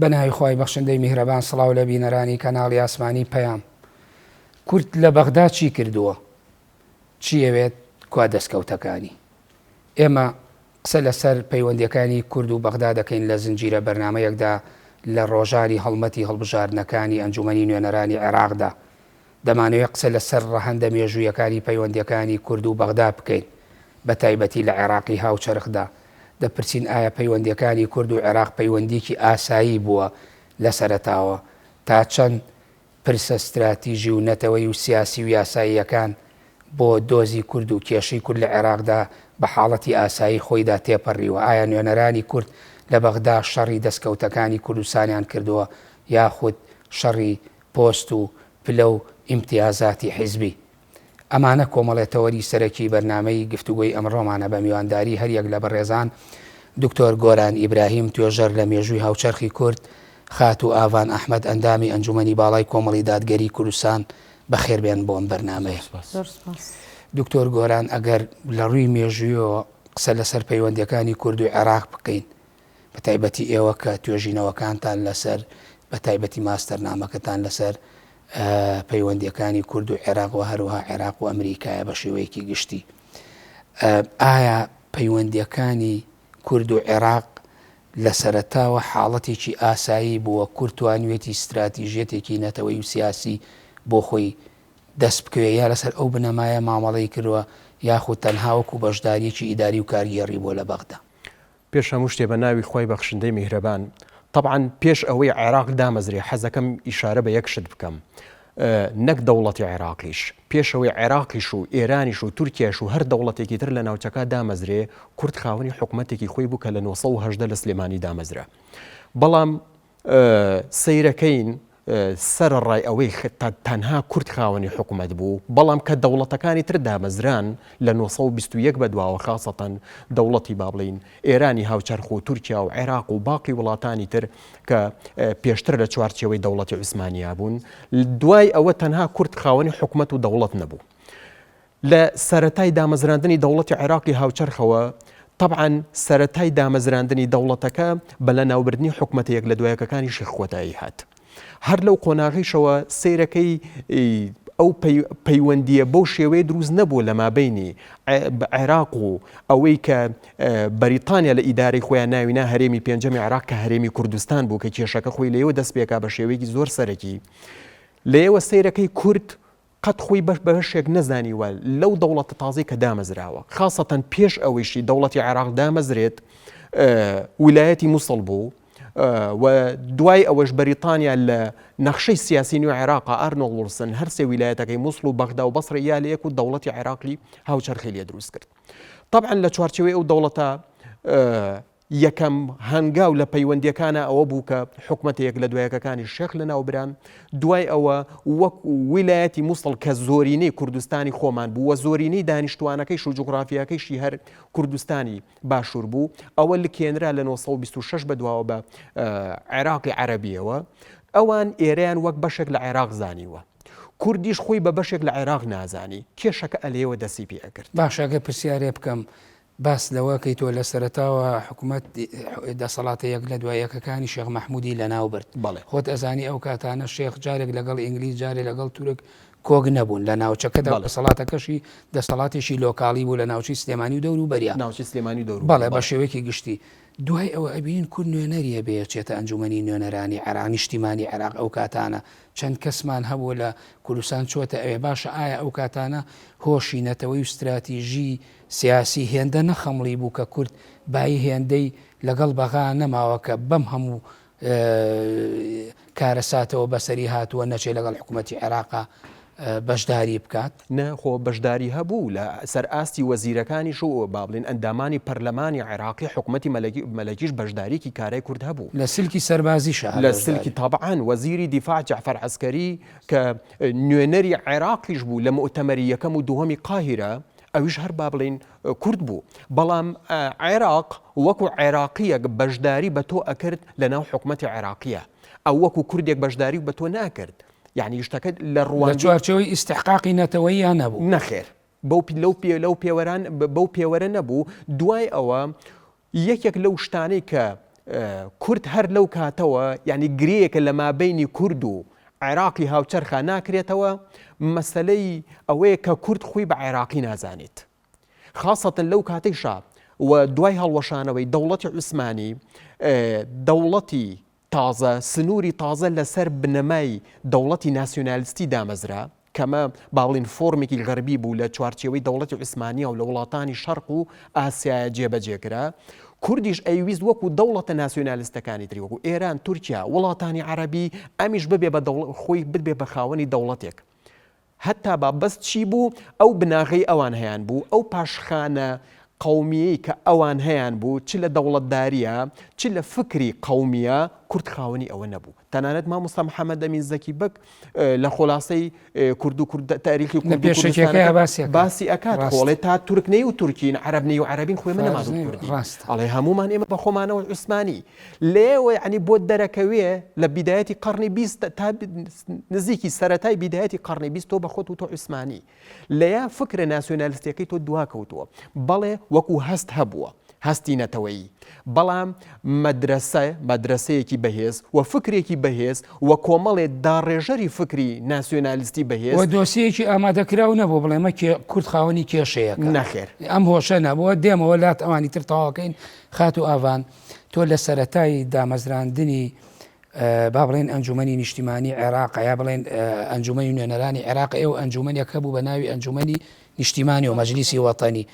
بەناوی خۆی بەخشندەی میهرەبان سڵاو لە بینەرانی کەناڵی ئاسمانی پەیام. کورد لە بەغدا چی کردووە؟ چی ئەوێت کوا دەستکەوتەکانی؟ ئێمە قسە لەسەر پەیوەندیەکانی کورد و بەغدا دەکەین لە زنجیرە بەرنامەیەکدا لە ڕۆژانی هەڵمەتی هەڵبژاردنەکانی ئەنجومەنی نوێنەرانی عێراقدا. دەمانەوێت قسە لەسەر ڕەهەندە مێژوویەکانی پەیوەندیەکانی کورد و بەغدا بکەین، بە تایبەتی لە عێراقی هاوچەرخدا. دەپرسین ئایا پەیوەندیەکانی کورد و عێراق پەیوەندیکی ئاسایی بووە لە سەرەتاوە تا چەند پرسە استراتیژی و نەتەوەی و سیاسی و یاساییەکان بۆ دۆزی کورد و کێشەی کورد لە عێراقدا بە حاڵەتی ئاسایی خۆیدا تێپەڕیوە؟ ئایا نوێنەرانی کورد لە بەغدا شەڕی دەستکەوتەکانی کوردستانیان کردووە یاخود شەڕی پۆست و پلە و ئیمتیازاتی حیزبی؟ ئەمانە کۆمەڵێتەوەری سەرەکی بەرنامەی گفتوگۆی ئەمڕۆمانە بە میوانداری هەریەک لە بەڕێزان دکتۆر گۆران ئیبراهیم توێژەر لە مێژووی هاوچەرخی کورد، خات و ئاڤان ئەحمەد ئەندامی ئەنجومەنی باڵای کۆمەڵی دادگەری کوردستان بەخێربێن بۆ ئەم بەرنامەیە. دکتۆر گۆران، ئەگەر لە ڕووی مێژوویەوە قسە لەسەر پەیوەندیەکانی کورد و عێراق بکەین، بە تایبەتی ئێوە کە توێژینەوەکانتان لەسەر بە تایبەتی ماستەرنامەکەتان لەسەر پەیوەندیەکانی کورد و عێراق و هەروها عێراق و ئەمریکایە بە شێوەیەکی گشتی، ئایا پەیوەندیەکانی کورد و عێراق لە سەرەتاوە حاڵەتێکی ئاسایی بووە کورد توانوێتی استراتیژیەتێکی نەتەوەی و سیاسی بۆ خۆی دەست بکەوێ، یا لەسەر ئەو بنەمایە مامەڵەی کردووە یاخود تەنها وەکو بەشداریەکی ئیداری و کارگێڕی بۆ لە بەغدا؟ پێش هەموو شتێ بە ناوی خۆی بەخشندەی میهرەبان، طبعاً پێش ئەوەی عێراق دامەزرێ حەزەکەم ئیشارە بە یەک شت بکەم، نەک دەوڵەتی عێراقیش، پێشەوەی عێراقیش و ئێرانیش و تورکیاش و هەر دەوڵەتێکی تر لە ناوچەکە دامەزرێ، کورد خاوەنی حکومەتێکی خۆی بوو کە لە 1970 لە سلێمانی دامەزرا. بەڵام سەیرەکەین سەرڕای ئەوەی تەنها کورد خاوەنی حکومەت بوو، بەڵام کە دەوڵەتەکانی تر دامەزران لە 1921 بەدواوە، خاصەتەن دەوڵەتی با بڵین ئێرانی هاوچەرخ و تورکیا و عێراق و باقی وڵاتانی تر کە پێشتر لە چوارچێوەی دەوڵەتی عوسمانیا بوون، دوای ئەوە تەنها کورد خاوەنی حکومەت و دەوڵەت نەبوو. لە سەرەتای دامەزراندنی دەوڵەتی عێراقی هاوچەرخەوە، طبعاً سەرەتای دامەزراندنی دەوڵەتەکە بە لە ناوبردنی حکومەتەیەک لە دوایەکەکانی شێخ کۆتایی هات. هەر لەو قۆناغیشەوە سیرەکەی ئەو پەیوەندیە بەو شێوەیە دروست نەبوو لە مابینی عێراق و ئەوەی کە بەریتانیا لە ئیدارەی خۆیان ناوینا هەرێمی پێنجەمی عێراق کە هەرێمی کوردستان بوو کە کێشەکە خۆی لەوە دەست پێکا بە شێوەیەکی زۆر سەرەکی. لەوە سیرەکەی کورد قەت خۆی بەشێک نەزانیوە لەو دەوڵەتە تازەی کە دامەزراوە، خاصەتەن پێش ئەوەیشی دەوڵەتی عێراق دامەزرێت ویلایەتی مووسڵ بوو و دوای ئەوەش بەریتانیا لە نەخشەی سیاسی نوێ عێراقا ئارنۆڵد وڵسن هەر سێ ویلایەتەکەی مووسڵ و بەغدا و بەسڕە یا لە یەک و دەوڵەتی عێراقی هاوچەرخی لێ دروست کرد. طبعاً لە چوارچێوەی ئەو دەوڵەتە یەکەم هەنگاو لە پەیوەندیەکانە ئەوە بوو کە حکومەتێک لە دوایەکەکانی شێخ لە ناوبران، دوای ئەوە وەک ویلایەتی مووسڵ کە زۆرینەی کوردستانی خۆمان بوو و زۆرینەی دانیشتوانەکەیش و جوغرافیاکەیشی هەر کوردستانی باشوور بوو، ئەوە لکێنرا لە 1926 بەدواوە بە عێراقی عەرەبیەوە. ئەوان ئێرەیان وەک بەشێک لە عێراق زانیوە، کوردیش خۆی بە بەشێک لە عێراق نازانی، کێشەکە ئەلێوە دەستی پێ ئەکرد. باشەکە پرسیارێ بکەم، باس لەوەکەی تۆ لە سەرەتاوە حکوومەت دەسەڵاتە یەک لە دوایەکەکانی شێخ مەحموودی لە ناوبرد، خۆت ئەزانی ئەو کاتانە شێخ جارێک لەگەڵ ئینگلیز جارێک لەگەڵ تورک کۆگ نەبوون لە ناوچەکەدا، دەسەڵاتەکەشی دەسەڵاتێکی لۆکاڵی بوو لە ناوچی سلێمانی و دەور و بەریا، ناوچی سلێمانی دەور، بەڵێ بە شێوەیەکی گشتی. دوای ئەوە ئەبین کورد نوێنەریە بێچێتە ئەنجومەنی نوێنەرانی عێراق، نیشتیمانی عێراق. ئەو کاتانە چەند کەسمان هەبوو لە کوردستان چۆتە ئەوێ. باشە ئایا ئەو کاتانە هۆشی نەتەوەی و استراتیژی سیاسی هێندە نەخەمڵی بوو کە کورد بای هێندەی لەگەڵ بەغا نەماوە کە بەم هەموو کارەساتەوە بەسەری هاتووە نەچێ لەگەڵ حکوومەتی عێراقا بەشداری بکات؟ نەخۆ بەشداری هەبوو لە سەر ئاستی وەزیرەکانیش و با بڵێن ئەندامانی پەرلەمانی عێراقی حکوومەتی مەلەکیش بەشداریکی کارای کورد هەبوو، لە سلکی سەربازیش، لە سلکی طبعاً وەزیری دیفاع جەعفەر عەسکەری کە نوێنەری عێراقیش بوو لە مؤتەمەری یەکەم و دووەمی قاهیرە، ئەویش هەر با بڵێن کورد بوو. بەڵام عێراق وەکو عێراقیەک بەشداری بە تۆ ئەکرد لە ناو حکوومەتی عێراقیە، ئەو وەکو کوردێک بەشداری بە تۆ ناکرد. یعنی شتەکە لە ڕوان چوارچەوەی ئیستحقاقی نەتەوەییان نەبوو، نەخێر لەو پێوەرە نەبوو. دوای ئەوە یەکێک لەو شتانەی کە کورد هەر لەو کاتەوە یعنی گرەیەکە لە مابەینی کورد و عێراقی هاوچەرخە ناکرێتەوە مەسەلەی ئەوەیە کە کورد خۆی بە عێراقی نازانێت خاصەتەن لەو کاتەیشا و دوای هەڵوەشانەوەی دەوڵەتی عوسمانی دەوڵەتی تازە سنووری تازە لەسەر بنەمای دەوڵەتی ناسیۆنالیستی دامەزرا کەمە باڵین فۆرمێکی غەربی بوو لە چوارچێوەی دەوڵەتی عوسمانیە و لە وڵاتانی شەرق و ئاسیایە جێبەجێکرا کوردیش ئەیویست وەکو دەوڵەتە ناسیۆنالیستەکانی تری وەکو ئێران تورکیا وڵاتانی عەرەبی ئەمیش ببێ بە خۆی ببێ بە خاوەنی دەوڵەتێک هەتا با بەست چی بوو ئەو بناغەی ئەوان هەیان بوو ئەو پاشخانە قومیەی کە ئەوان هەیان بوو چ لە دەوڵەتداریە چ لە فکری قومیە کورد خاوەنی ئەوە نەبوو تەنانەت مامۆستا محەممەد ئەمین زەکی بەک لە خۆڵاسەی کورد و تاریخی باسی ئەکات خۆڵێ تا تورکنەی و تورکین عەرەبنەی و عەرەبین خۆی من نەمازوو کوردی ئەڵێ هەمومان ئێمە بە خۆمانەوە عوسمانی لێوە عنی بۆ دەرەکەوێ لە بیدایەتی قەرنی 20 تا نزیکی سەرەتای بیدایەتی قەرنی 20 تۆ بە خۆت و تۆ عوسمانی لەیە فکرە ناسیۆنالیستەکەی تۆ دواکەوتووە بەڵێ وەکو هەست هەبووە هەستی نەتەوەیی بەڵام مەدرسەیەکی بەهێز و فکرێکی بەهێز و کۆمەڵێ داڕێژەری فکری ناسیۆنالیستی بەهێز و دۆسیەکی ئامادەکراو نەبوو بڵێمە کورد خاوەنی کێشەیە نەخێر ئەم هۆشە نەبووە دێمەوە لات ئەوانی تر تەواوەکەین خات و ئاوان تۆ لە سەرەتای دامەزراندنی با بڵێن ئەنجومەنی نیشتیمانی عێراق یا بڵێن ئەنجومەنی نوێنەرانی عێراق ئێوە ئەنجومەنێک هەبوو بە ناوی ئەنجومەنی نیشتیمانی و مەجلیسی وەتەنی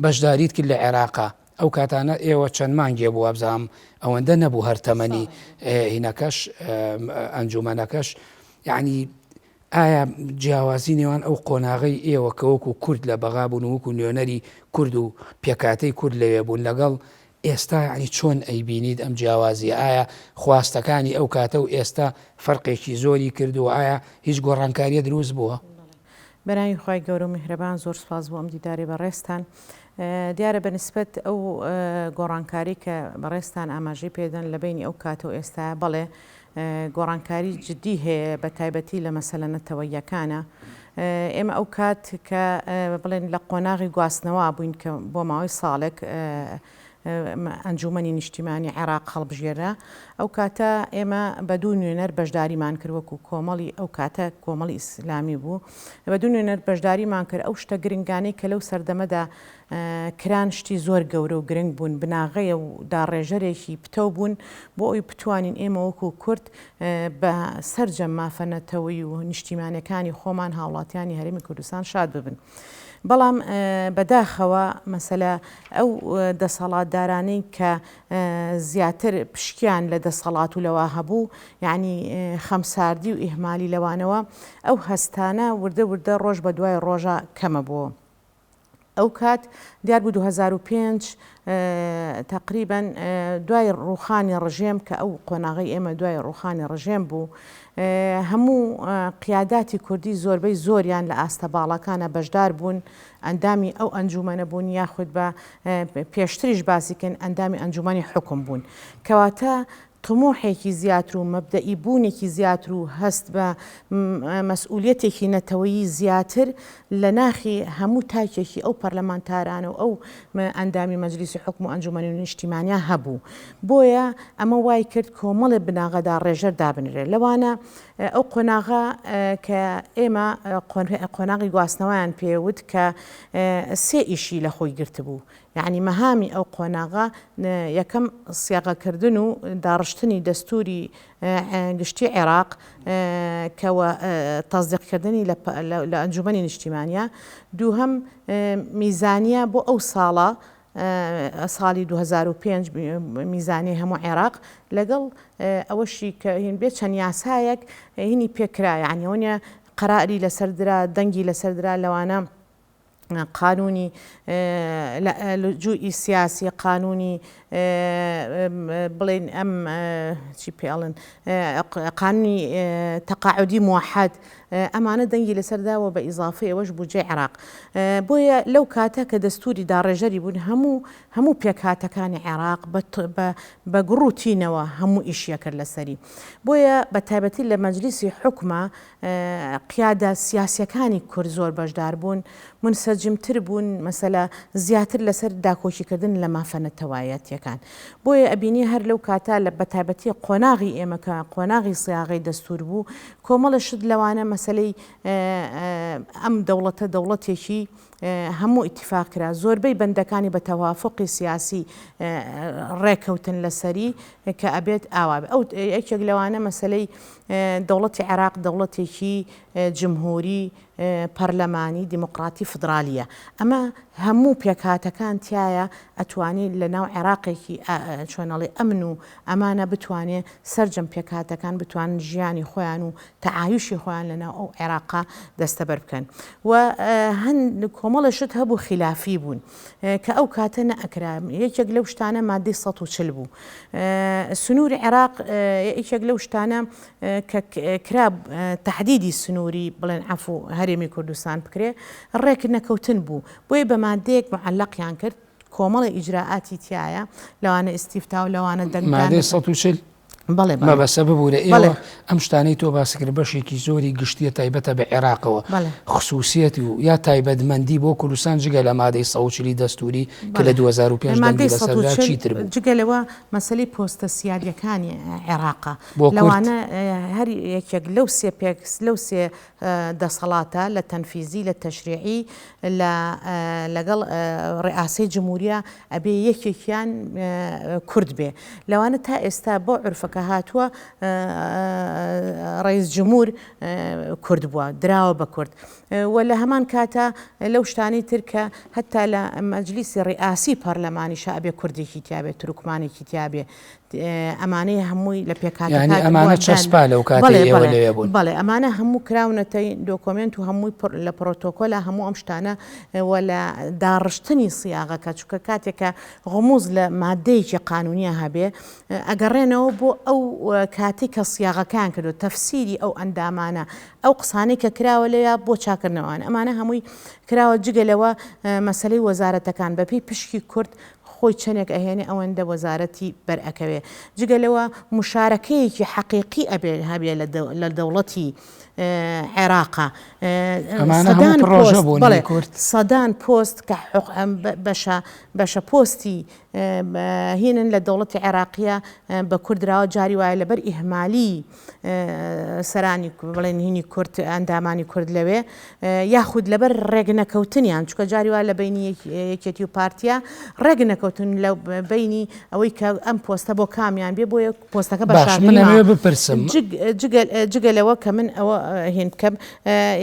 بەشداریت کرد لە عێراقا ئەو کاتانە ئێوە چەند مانگێ بوو ئەبزام ئەوەندە نەبوو هەرتەمەنی هینەکەش ئەنجومەنەکەش یعنی ئایا جیاوازی نێوان ئەو قۆناغی ئێوە کە وەکو کورد لە بەغا بوون وەکو نوێنەری کورد و پێکاتەی کورد لەوێ بوون لەگەڵ ئێستا ینی چۆن ئەیبینیت ئەم جیاوازی ئایا خواستەکانی ئەو کاتە و ئێستا فەرقێکی زۆری کردو ئایا هیچ گۆڕانکاریە دروست بووە؟ بەناوی خی گەورە و میهرەبان زۆر سپاس بۆ ئەم دیدارێ بەڕێستان دیارە بەنسبەت ئەو گۆڕانکاری کە بەڕێستان ئاماژەی پێدەن لە بینی ئەو کاتە و ئێستا بەڵێ گۆڕانکاری جدی هەیە بە تایبەتی لە مەسەلە نەتەوەیەکانە ئێمە ئەو کات کە بڵێن لە قۆناغی گواستنەوە بووین کە بۆ ماوەی ساڵێک ئەنجومەنی نیشتیمانی عێراق هەڵبژێرا ئەو کاتە ئێمە بە دوو نوێنەر بەشداریمان کرد وەکو کۆمەڵی ئەو کاتە کۆمەڵی ئیسلامی بوو بە دوو نوێنەر بەشداریمان کرد ئەو شتە گرنگانەی کە لەو سەردەمەدا کران شتی زۆر گەورە و گرنگ بوون بناغەیە و داڕێژەرێکی پتە بوون بۆ ئەوی بتوانین ئێمە وەکو کورد بە سەرجەم مافەنەتەوەی و نیشتیمانەکانی خۆمان هاوڵاتیانی هەرێمی کوردستان شاد ببن. بەڵام بەداخەوە مەسەلە ئەو دەسەڵاتدارانەی کە زیاتر پشکیان لە دەسەڵات و لەوە هەبوو یعنی خەمساردی و ئیهمالی لەوانەوە ئەو هەستانە وردە وردە ڕۆژ بە دوای ڕۆژە کەمە بووە. ئەو کات دیار بوو 2005 تقریبا دوای ڕوخانی ڕژێم کە ئەو قۆناغی ئێمە دوای ڕوخانی ڕژێم بوو هەموو قیاداتی کوردی زۆربەی زۆریان لە ئاستەباڵەکانە بەشدار بوون ئەندامی ئەو ئەنجومەنە بوون یاخود بە پێشتریش باسیکن ئەندامی ئەنجومەنی حکم بوون کەواتە طموحێکی زیاتر و مەبدەئی بوونێکی زیاتر و هەست بە مەسئولیەتێکی نەتەوەیی زیاتر لە ناخی هەموو تاکێکی ئەو پەرلەمانتارانە و ئەو ئەندامی مەجلیسی حکم و ئەنجومەنی نیشتیمانیا هەبوو بۆیە ئەمە وای کرد کۆمەڵێ بناغەدا ڕێژەر دابنرێت لەوانە ئەو قۆناغا کە ئێمە قۆناغی گواستنەوەیان پێوت کە سێ ئیشی لە خۆی گرت بوو یعنی مەهامی ئەو قۆناغا یەکەم سیاغەکردن و داڕشتنی دەستوری گشتی عێراق کەوە تەزدیقکردنی لە ئەنجومەنی نیشتیمانیە دووهەم میزانیە بۆ ئەو ساڵە ساڵی 2005 میزانی هەموو عێراق لەگەڵ ئەوەشی کە هین بێت چەند یاسایەک هینی پێکرا یعنیەوەنە قەراری لەسەردرا دەنگی لەسەردرا لەوانە قانونی لجوئی سیاسی قانونی بڵێن ئەم چی پێڵن قانونی تەقاعدی موحد ئەمانە دەنگی لەسەرداوە بە ئیزافی ئەوەش بودجێ عێراق بۆیە لەو کاتە کە دەستوری داڕێژەری بوون هەموو پێکهاتەکانی عێراق بە گڕوتینەوە هەموو ئیشیە کرد لەسەری بۆیە بە تایبەتی لە مەجلیسی حکومە قیادە سیاسیەکانی کورد زۆر بەشدار بوون منسەجمتر بوون مەسەلە زیاتر لەسەر داکۆشیکردن لە مافەنەتەوایەتیەکان دەستوورەکان بۆیە ئەبینی هەر لەو کاتا لە بەتایبەتی قۆناغی ئێمەکە قۆناغی سیاغی دەستور بوو کۆمەڵە شت لەوانە مەسلەی ئەم دەوڵەتە دەوڵەتێکی هەموو ئیتیفاق کرا زۆربەی بەندەکانی بە تەوافقی سیاسی ڕێکەوتن لەسەری کە ئەبێت ئاوا ئەو یەکێک لەوانە مەسلەی دەوڵەتی عێراق دەوڵەتێکی جمهوری پەرلەمانی دیموقراتی فدرالیە ئەمە هەموو پێکهاتەکان تایە ئەتوانێت لە ناو عێراقێکی چۆنەڵی ئەمن و ئەمانە بتوانێت سەرجەم پێکهاتەکان بتوانن ژیانی خۆیان و تەعایشی خۆیان لەناو ئەو عێراقا دەستەبەر بکەن و هەند کۆمەڵە شت هەبوو خلافی بوون کە ئەو کاتە نەئەکرا یەکێک لەو شتانە مادەی 140 بوو سنووری عێراق یەکێک لەو شتانە کە کرا تحدیدی سنووری بڵێن عەفو هەرێمی کوردستان بکرێ ڕێک نەکەوتن بوو بۆیە بە مادەیەک معەلەقیان کرد کۆمەڵی ئیجراءاتی تایە لەوانە ئیستیفتا و لەوانە مادەی 140 مەبەسە ببوورە ئێوە ئەم شتانەی تۆ باسکرد بەشێکی زۆری گشتیە تایبەتە بە عێراقەوە خصوصیەتی و یا تایبەتمەندی بۆ کوردستان جگە لە مادەی 140 دەستوری کە لە 2005 لەسەردا چیتر بوو جگەلەوە مەسەلەی پۆستە سیادیەکانی عێراقە لەوانە هەر یەکێک لەو سێ دەسەڵاتە لە تەنفیزی لە تەشریعی لەگەڵ ڕئاسەی جمهوریە ئەبێ یەکێکیان کورد بێ لەوانە تا ئێستا بۆ عرفەکە هاتووە ڕئیس جمهور کورد بووە دراوە بە کورد و لە هەمان کاتە لەو شتانی ترکە هەتا لە مەجلیسی ڕئاسی پەرلەمانیشە ئەبێ کوردێکی تیابێ تروکمانێکی تیابێ ئەمانەی هەمووی لە پێکاتەکان ئەمانە چەسپا لەو کاتێ ئێوە لەوێ بوون بەڵێ ئەمانە هەموو کراونەتەی دۆکۆمنت و هەمووی لە پرۆتۆکۆلە هەموو ئەم شتانە وە لە داڕشتنی سیاغەکە چونکە کاتێکە غموز لە مادەیەکی قانونیە هەبێ ئەگەڕێنەوە بۆ ئەو کاتی کە سیاغەکان کردو تەفسیری ئەو ئەندامانە ئەو قسانەی کە کراوە لێیا بۆ چاکردنەوەوان ئەمانە هەمووی کراوە جگەلەوە مەسلەی وەزارەتەکان بەپێی پشکی کورد خۆی چەندێک ئەهێنێ ئەوەندە وەزارەتی بەرئەکەوێ جگەلەوە مشارەکەیەکی حەقیقی ئەبێ هەبێ لە دەوڵەتی عێراقا سەدان پۆست کە بەشە پۆستی هینن لە دەوڵەتی عێراقیە بە کوردراوە جاری وایە لەبەر ئیهمالی سەرانی بڵێن هینی کورد ئەندامانی کورد لەوێ یاخود لەبەر ڕێگنەکەوتنیان چکە جاری وایە لە بینی یەکێتی و پارتیا ڕێگنەکەوتن لە بینی ئەوەی کە ئەم پۆستە بۆ کامیان بێ بۆیە پۆستەکە بپرسم جگەلەوە کە من ئەوە هێن بکەم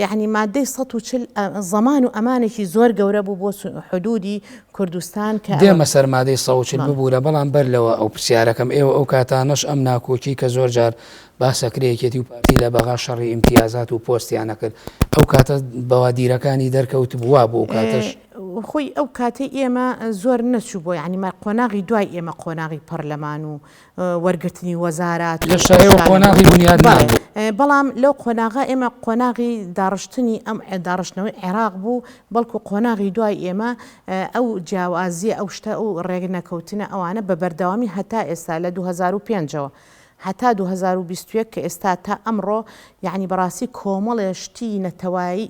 یعنی مادەی 140 زەمان و ئەمانێکی زۆر گەورە بوو بۆ حدودی کوردستان کە دێمە سەر مادەی 140 ببوورە بەڵام بەر لەوە ئەو پرسیارەکەم ئێوە ئەو کاتانەش ئەم ناکۆکی کە زۆر جار باسەکرەیەکێتی و پارتی لە بەغا شەڕی ئیمتیازات و پۆستیانە کرد ئەو کاتە بەوادیرەکانی دەرکەوت بووە بۆ ئەو کاتەش خۆی ئەو کاتی ئێمە زۆر نەچوو بۆ ینی قۆناغی دوای ئێمە قۆناغی پەرلەمان و وەرگرتنی وەزارات قۆناغی بنیاد بەڵام لەو قۆناغا ئێمە قۆناغی داڕشتنی ئەم داڕشتنەوەی عێراق بوو بەڵکو قۆناغی دوای ئێمە ئەو جیاوازیە ئەو شتە و ڕێگنەکەوتنە ئەوانە بە بەردەوامی هەتا ئێستا لە 2005ەوە هەتا 2021 کە ئێستا تا ئەمڕۆ یعنی بەڕاستی کۆمەڵێ شتی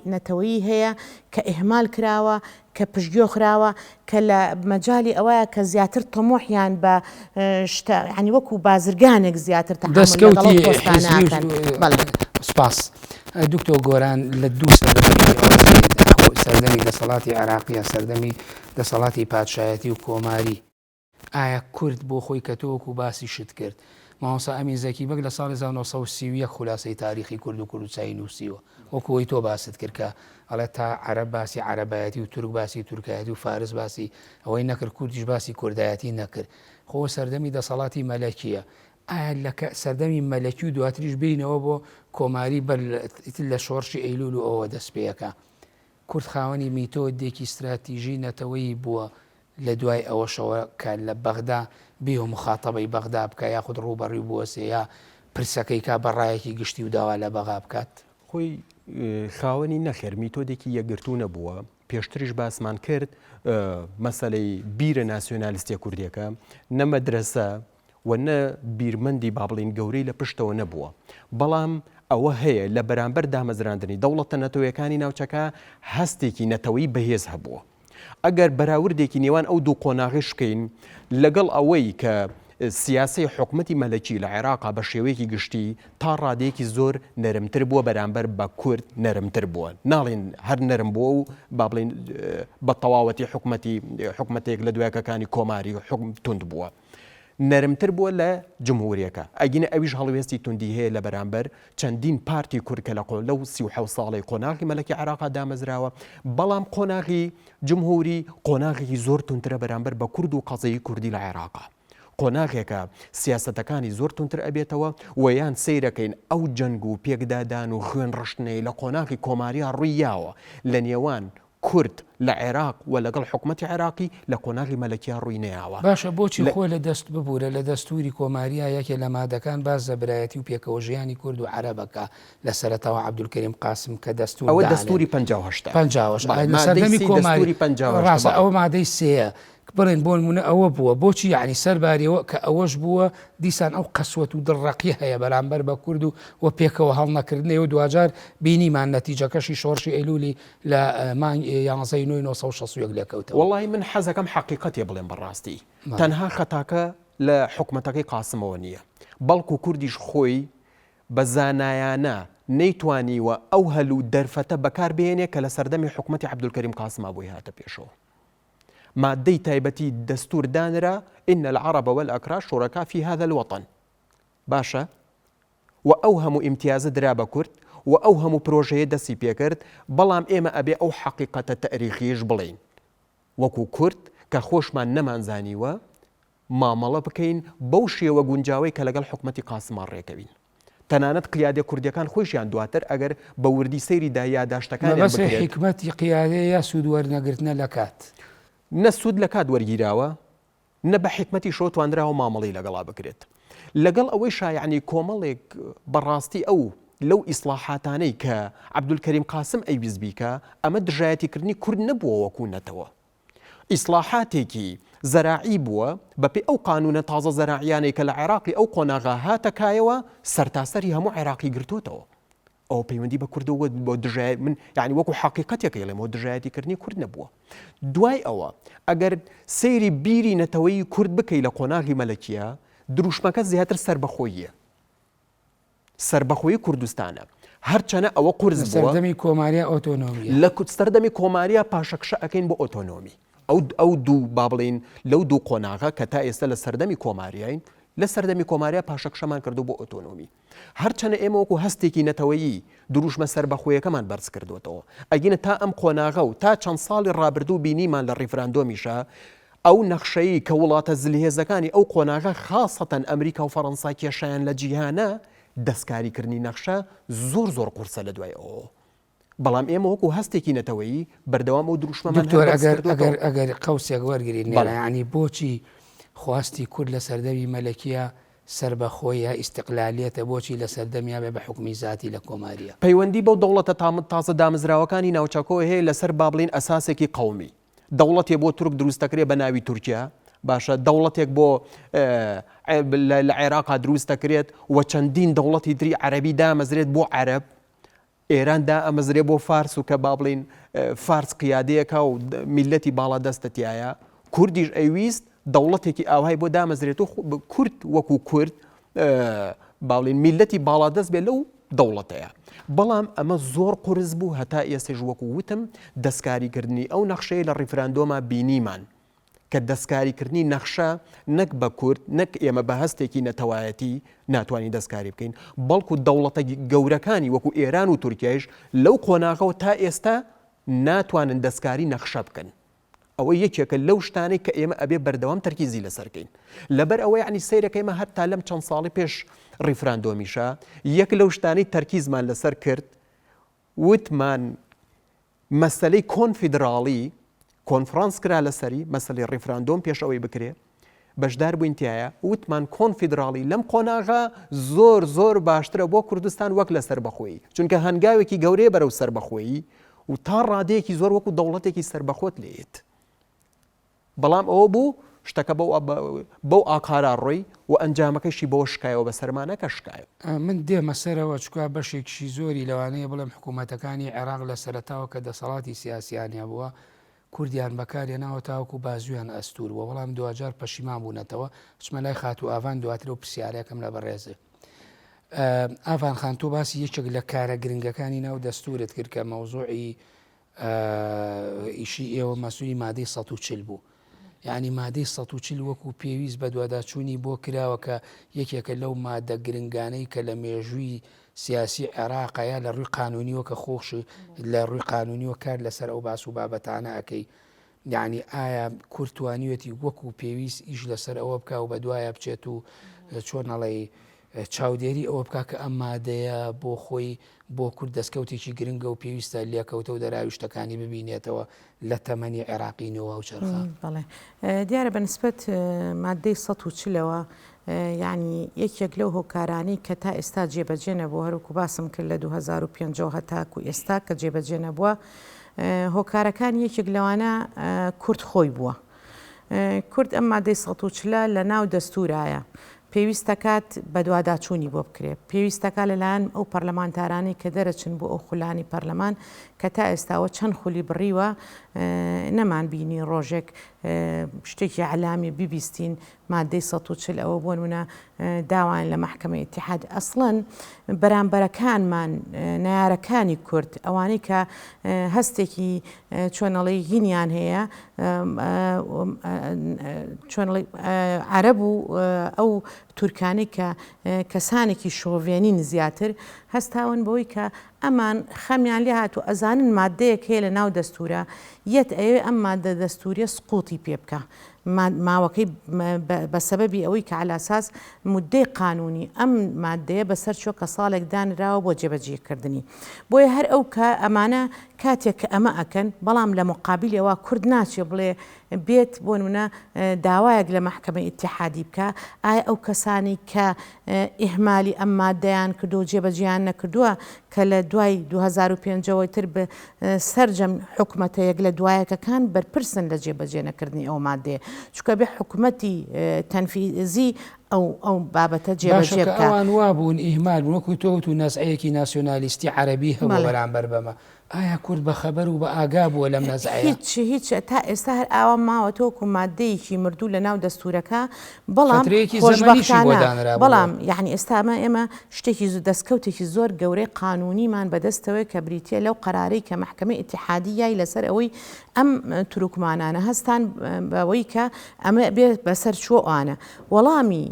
نەتەوەیی هەیە کە ئیهمال کراوە کە پشتگوێ خراوە کە لە مەجای ئەوەیە کە زیاتر تەمۆحیان بە ینی وەکو بازرگانێک زیاتر سپاس دکتۆر گۆران لە دوو سەردەمی دەسەڵاتی عێراقیە سەردەمی دەسەڵاتی پادشایەتی و کۆماری ئایا کورد بۆ خۆی کە تۆوەکو باسی شت کرد مامۆستا ئەمین زەکی بەگ لە ساڵی 1930 خولاسەی تاریخی کورد و کوردچایی نووسیوە وەکوەوەی تۆ باست کرد کە ئەڵێ تا عەرەب باسی عەرەبایەتی و تورک باسی تورکایەتی و فارس باسی ئەوەی نەکرد کوردیش باسی کوردایەتی نەکرد خۆ سەردەمی دەسەڵاتی مەلەکیە ئایا لە سەردەمی مەلەکی و دواتریش بینەوە بۆ کۆماری لە شۆڕشی ئەیلول و ئەوە دەست پێەکە کورد خاوەنی میتۆدێکی استراتیژی نەتەوەی بووە لە دوای ئەوەشەوە کە لە بەغدا بێ و مخاتەبەی بەغدا بکە یاخود ڕوبەڕووی بووەسێ یا پرسەکەی کا بەڕایەکی گشتی و داوا لە بەغا بکات خۆی خاوەنی نەخێر میتۆدێکی یەکگرتوو نەبووە پێشتریش باسمان کرد مەسەلەی بیرە ناسیۆنالیستیە کوردیەکە نە مەدرسە و نە بیرمەندی با بڵین گەورەی لە پشتەوە نەبووە بەڵام ئەوە هەیە لە بەرامبەر دامەزراندنی دەوڵەتە نەتەوەیەکانی ناوچەکە هەستێکی نەتەوەی بەهێز هەبووە ئەگەر بەراوردێکی نێوان ئەو دوو قۆناغی شکەین لەگەڵ ئەوەی کە سیاسی حکومەتی مەلەکی لە عێراقا بە شێوەیەکی گشتی تا ڕادەیەکی زۆر نەرمتر بووە بەرامبەر بە کورد نەرمتر بووە ناڵێن هەر نەرم بووە و با بڵین بە تەواوەتی حکومەتێک لە دوایەکەکانی کۆماری حکم تند بووە نەرمتر بووە لە جمهوریەکە ئەگینە ئەویش هەڵوێستی توندی هەیە لە بەرامبەر چەندین پارتی کورد کە لەو 37 ساڵی قۆناغی مەلەکی عێراقا دامەزراوە بەڵام قۆناغی جمهوری قۆناغێکی زۆر تونترە بەرامبەر بە کورد و قەزەیی کوردی لە عێراقا قۆناغێکە سیاسەتەکانی زۆر تونتر ئەبێتەوە ویان سیرەکەین ئەو جەنگ و پێکدادان و خوێن ڕشتنەی لە قۆناغی کۆماریە ڕوویاوە لە نێوان کورد لە عێراق و لەگەڵ حکوومەتی عێراقی لە قۆناغی مەلەکییا ڕووی نەیاوە باشە بۆچی خۆ لە دەست ببوورە لە دەستوری کۆماریە یەکێ لە مادەکان باز زەبرایەتی و پێکەوە ژیانی کورد و عەرەبەکە لە سەرەتاوە عەبدولکەریم قاسم کە دەستور ئەوە دەستوری 58 لە سەردەمی کۆماری ڕاستە ئەوە مادەی سێە بڵێن بۆ نمونە ئەوە بووە بۆچی یعنی سەرباریەوە کە ئەوەش بووە دیسان ئەو قەسوەت و دڕەقی هەیە بەرامبەر بە کورد و پێکەوە هەڵنەکردنەوە دوجار بینیمان نەتیجەکەشی شۆڕشی ئەیلولی لە مانگ 1960 لێکەوتەوە وڵی من حەزەکەم حقیقەتی بڵێن بەڕاستی تەنها خەتاکە لە حکومەتەکەی قاسمەوە نییە بەڵکو کوردیش خۆی بە زانایانە نەیتوانیوە ئەو هەلوو دەرفەتە بەکاربێنێ کە لە سەردەمی حکومەتی عەبدولکەریم قاسما بۆی هاتە پێشەوە مادەی تایبەتی دەستور دانرا إن العرب والأكراد شركاء في هذا الوطن باشە و ئەو هەموو ئیمتیازە درا بە کورد و ئەو هەموو پرۆژەیە دەستی پێکرد بەڵام ئێمە ئەبێ ئەو حقیقەتە تەریخیش بڵین وەکو کورد کە خۆشمان نەمانزانیوە مامەڵە بکەین بەو شێوە گونجاوی کە لەگەڵ حکومەتی قاسمان ڕێکەوین تەنانەت قیادە کوردیەکان خۆشیان دواتر ئەگەر بە وردی سەیریدا یاداشتەکان حکمەتی قیادەیە سوود وەرنەگرتنە لە کات نەسوود لە کات وەرگیراوە نە بە حکمەتی شۆ توانراوە مامەڵی لەگەڵا بکرێت لەگەڵ ئەوەی شایعني کۆمەڵێک بەڕاستی ئەو لەو ئیسلاحاتانەی کە عەبدولکەریم قاسم ئەیویست بیکە ئەمە دژایەتیکردنی کورد نەبووە وەکو نەتەوە ئیسلاحاتێکی زەراعی بووە بەپێ ئەو قانونە تازە زەراعیانەی کە لە عێراقی ئەو قۆناغا هاتەکایەوە سەرتاسەری هەموو عێراقی گرتوتەوە ئەو پەیوەندی بە کوردەوە بۆ دژایەت من یعنی وەکو حقیقەتێک ئێڵێمەوە دژایەتیکردنی کورد نەبووە دوای ئەوە ئەگەر سەیری بیری نەتەوەی کورد بکەی لە قۆناغی مەلەکیە دروشمەکە زیاتر سربەخۆییە سربەخۆیی کوردستانە هەرچەنە ئەوە قورس بووە سەردەمی کۆماریە ئۆتۆنۆمی لە سەردەمی کۆماریە پاشەکشە ئەەکەین بۆ ئۆتۆنۆمی ئەو دوو با بڵین لەو دوو قۆناغە کە تا ئێستا لە سەردەمی کۆماریین لە سەردەمی کۆماریە پاشەکشەمان کردو بۆ ئۆتۆنۆمی هەرچەنە ئێمە وەکو هەستێکی نەتەوەیی دروشمە سربەخۆیەکەمان بەرز کردوێتەوە ئەگینە تا ئەم قۆناغە و تا چەند ساڵی ڕابردوو بینیمان لە ڕیفراندۆمیشە ئەو نەخشەیە کە وڵاتە زلهێزەکانی ئەو قۆناغە خاصەتەن ئەمریکا و فەڕەنسا کێشیان لە جیهانە دەستکاریکردنی نەخشە زۆر قورسە لە دوای ئەوە بەڵام ئێمە وەکو هەستێکی نەتەوەیی بەردەوام و دروشمەمان ئەگەر قەوسێک وەرگین ینی بۆچی خواستی کورد لە سەردەمی مەلەکیە سربەخۆیە ئیستقلالیەتە بۆچی لە سەردەمیا بێ بە حکومی زاتی لە کۆماریە پەیوەندی بەو دەوڵەتە تازە دامەزراوەکانی ناوچەکۆ هەیە لەسەر بابلین ئەساسێکی قەومی دەوڵەتێک بۆ تورک دروستەکرێ بە ناوی تورکیا باشە دەوڵەتێک بۆ لە عێراقا دروستەکرێت و چەندین دەوڵەتی دری عەرەبی دامەزرێت بۆ عەرەب ئێران دامەزرێ بۆ فارس و کە بابلین فارس قیادەیەکە و میلەتی باڵا دەستەتیایە کوردیش ئەیویست دەوڵەتێکی ئاوای بۆ دامەزرێت و کورد وەکو کورد باڵین میلەتی باڵا دەست بێت لەو دەوڵەتەیە بەڵام ئەمە زۆر قورس بوو هەتا ئێستش وەکو وتم دەستکاریکردنی ئەو نەخشەیە لە ڕیفراندۆما بینیمان کە دەستکاریکردنی نەخشە نەک بە کورد نەک ئێمە بە هەستێکی نەتەوایەتی ناتوانین دەستکاری بکەین بەڵکو دەوڵەتە گەورەکانی وەکو ئێران و تورکیایش لەو قۆناغەوە تا ئێستا ناتوانن دەستکاری نەخشە بکەن ئەوە یەکێکە لەو شتانەی کە ئێمە ئەبێ بەردەوام تەرکیزی لەسەرکەین لەبەر ئەوەی عنی سەیرەکەیمە هەتا لەم چەند ساڵی پێش ڕیفراندۆمیشە یەک لەو شتانەی تەرکیزمان لەسەر کرد وتمان مەسەلەی کۆنفیدراڵی کۆنفرانس کرا لەسەری مەسەلەی ڕیفراندۆم پێش ئەوەی بکرێ بەشدار بووینتیایە وتمان کۆنفیدراڵی لەم قۆناغا زۆر باشترە بۆ کوردستان وەک لە سەربەخۆیی چونکە هەنگاوێکی گەورەیە بەرەو سەربەخۆیی و تا ڕادەیەکی زۆر وەکو دەوڵەتێکی سەربەخۆت لێت بەڵام ئەوە بوو شتەکە بەو ئاکارا ڕۆی و ئەنجامەکەشی بەوە شکایەوە بە سەرمانەکە شکایە من دێمە سەرەوە چکا بەشێکشی زۆری لەوانەیە بڵێم حکوومەتەکانی عێراق لە سەرەتاوە کە دەسەڵاتی سیاسیانیا بووە کوردیان بەکارێناوە تاوەکو بازویان ئەستوروە بەڵام دوجار پەشیمان بوونەتەوە چمە لای خات و ئاوان دواتر و پرسیارەکەم لە بەڕێزە ئاوان خان تۆ باسی یەکێک لە کارە گرنگەکانی ناو دەستورت کرد کە مەوزوعی ئیشی ئێوە مەسوولی مادەی 140 بوو یعنی مادەی 140 وەکو پێویست بە دوواداچوونی بۆ کراوە کە یەکێکە لەو مادە گرنگانەی کە لە مێژووی سیاسی عێراقەیە لە ڕووی قانونیوە کە خۆش لە ڕووی قانونیوە کار لەسەر ئەو باس و بابەتانە ئەەکەی یعنی ئایا کورتوانیەتی وەکو پێویست ئیش لەسەر ئەوە بکە و بە دوایە بچێت و چۆنەڵی چاودێری ئەوە بکە کە ئەم مادەیە بۆ خۆی بۆ کورد دەستکەوتێکی گرنگە و پێویستە لێکەوتە و دەراویشتەکانی ببینێتەوە لە تەمەنی عێراقینەوە و چرخە بەڵێ دیارە بەنسبەت مادەی 140ەوە یعنی یەکێک لەو هۆکارانی کە تا ئێستا جێبەجێ نەبووە هەروکو باسم کرد لە 2005 هەتاکو ئێستا کە جێبەجێ نەبووە هۆکارەکان یەکێک لەوانە کورد خۆی بووە کورد ئەم مادەی 140 لە ناو دەستورایە پێویستەکات بە دوواداچوونی بۆ بکرێت پێویستەکە لەلایەن ئەو پەرلەمانتارانی کە دەرەچن بۆ ئەو خولانی پەرلەمان کە تا ئێستاوە چەند خولی بڕیوە نەمان بینی ڕۆژێک شتێکی علامی بیبیستین مادەی 140 ئەوە بۆ نمونە داوایان لە محکەمەی ئیتیحاد ئەسڵەن بەرامبەرەکانمان نایارەکانی کورد ئەوانەی کە هەستێکی چۆنەڵی هینیان هەیە چۆنڵی عەرەب و ئەو تورکانی کە کەسانێکی شۆڤێنین زیاتر هەستاون بەوەی کە ئەمان خەمیان لێ هاتو ئەزانن مادەیەک هەیە لە ناو دەستورە یەت ئەوێ ئەم مادە دەستوریە سقوڵی پێ بکە ماوەکەی بەسەبەبی ئەوەی کە علاساس مدەی قانونی ئەم مادەیە بەسەر چۆ کە ساڵێک دانراوە بۆ جێبەجێکردنی بۆیە هەر ئەو کە ئەمانە کاتێک کە ئەمە ئەکەن بەڵام لە مقابلەوە کورد ناچێ بڵێ بێت بۆ نمونە داوایەک لە محکەمەی ئیتیحادی بکە ئایا ئەو کەسانی کە ئیهمالی ئەم مادەیان کردو و جێبەجێیان نەکردووە کە لە دوای 2005ەوەی تر بە سەرجەم حکوومەتەیەک لە دوایەکەکان بەرپرسن لە جێبەجێ نەکردنی ئەو مادەیە چکە بێ حکوومەتی تەنفیزی ئەو بابەتە جێبەجێ بکە ئەوان وا بوون ئیهمال بوون وەکو تۆ و نەزعەیەکی ناسیۆنالیستی عەرەبی هەبوو بەرامبەر بەمە ئایا کورد بە خەبەر و بە ئاگا بووە لەم نەزعەیە هیچ تا ئێستا هەر ئاوا ماوە تۆکو مادەیەکی مردوو لە ناو دەستورەکە بەڵام خۆشبەختانە بەڵام یعنی ئێستامە ئێمە شتێکی دەستکەوتێکی زۆر گەورەی قانونیمان بەدەستەوەی کە بریتە لەو قەرارەی کە محکەمەی ئیتیحادی یای لەسەر ئەوەی ئەم تروکمانانە هەستان بەوەی کە ئەمە بێ بەسەر چۆوانە وەڵامی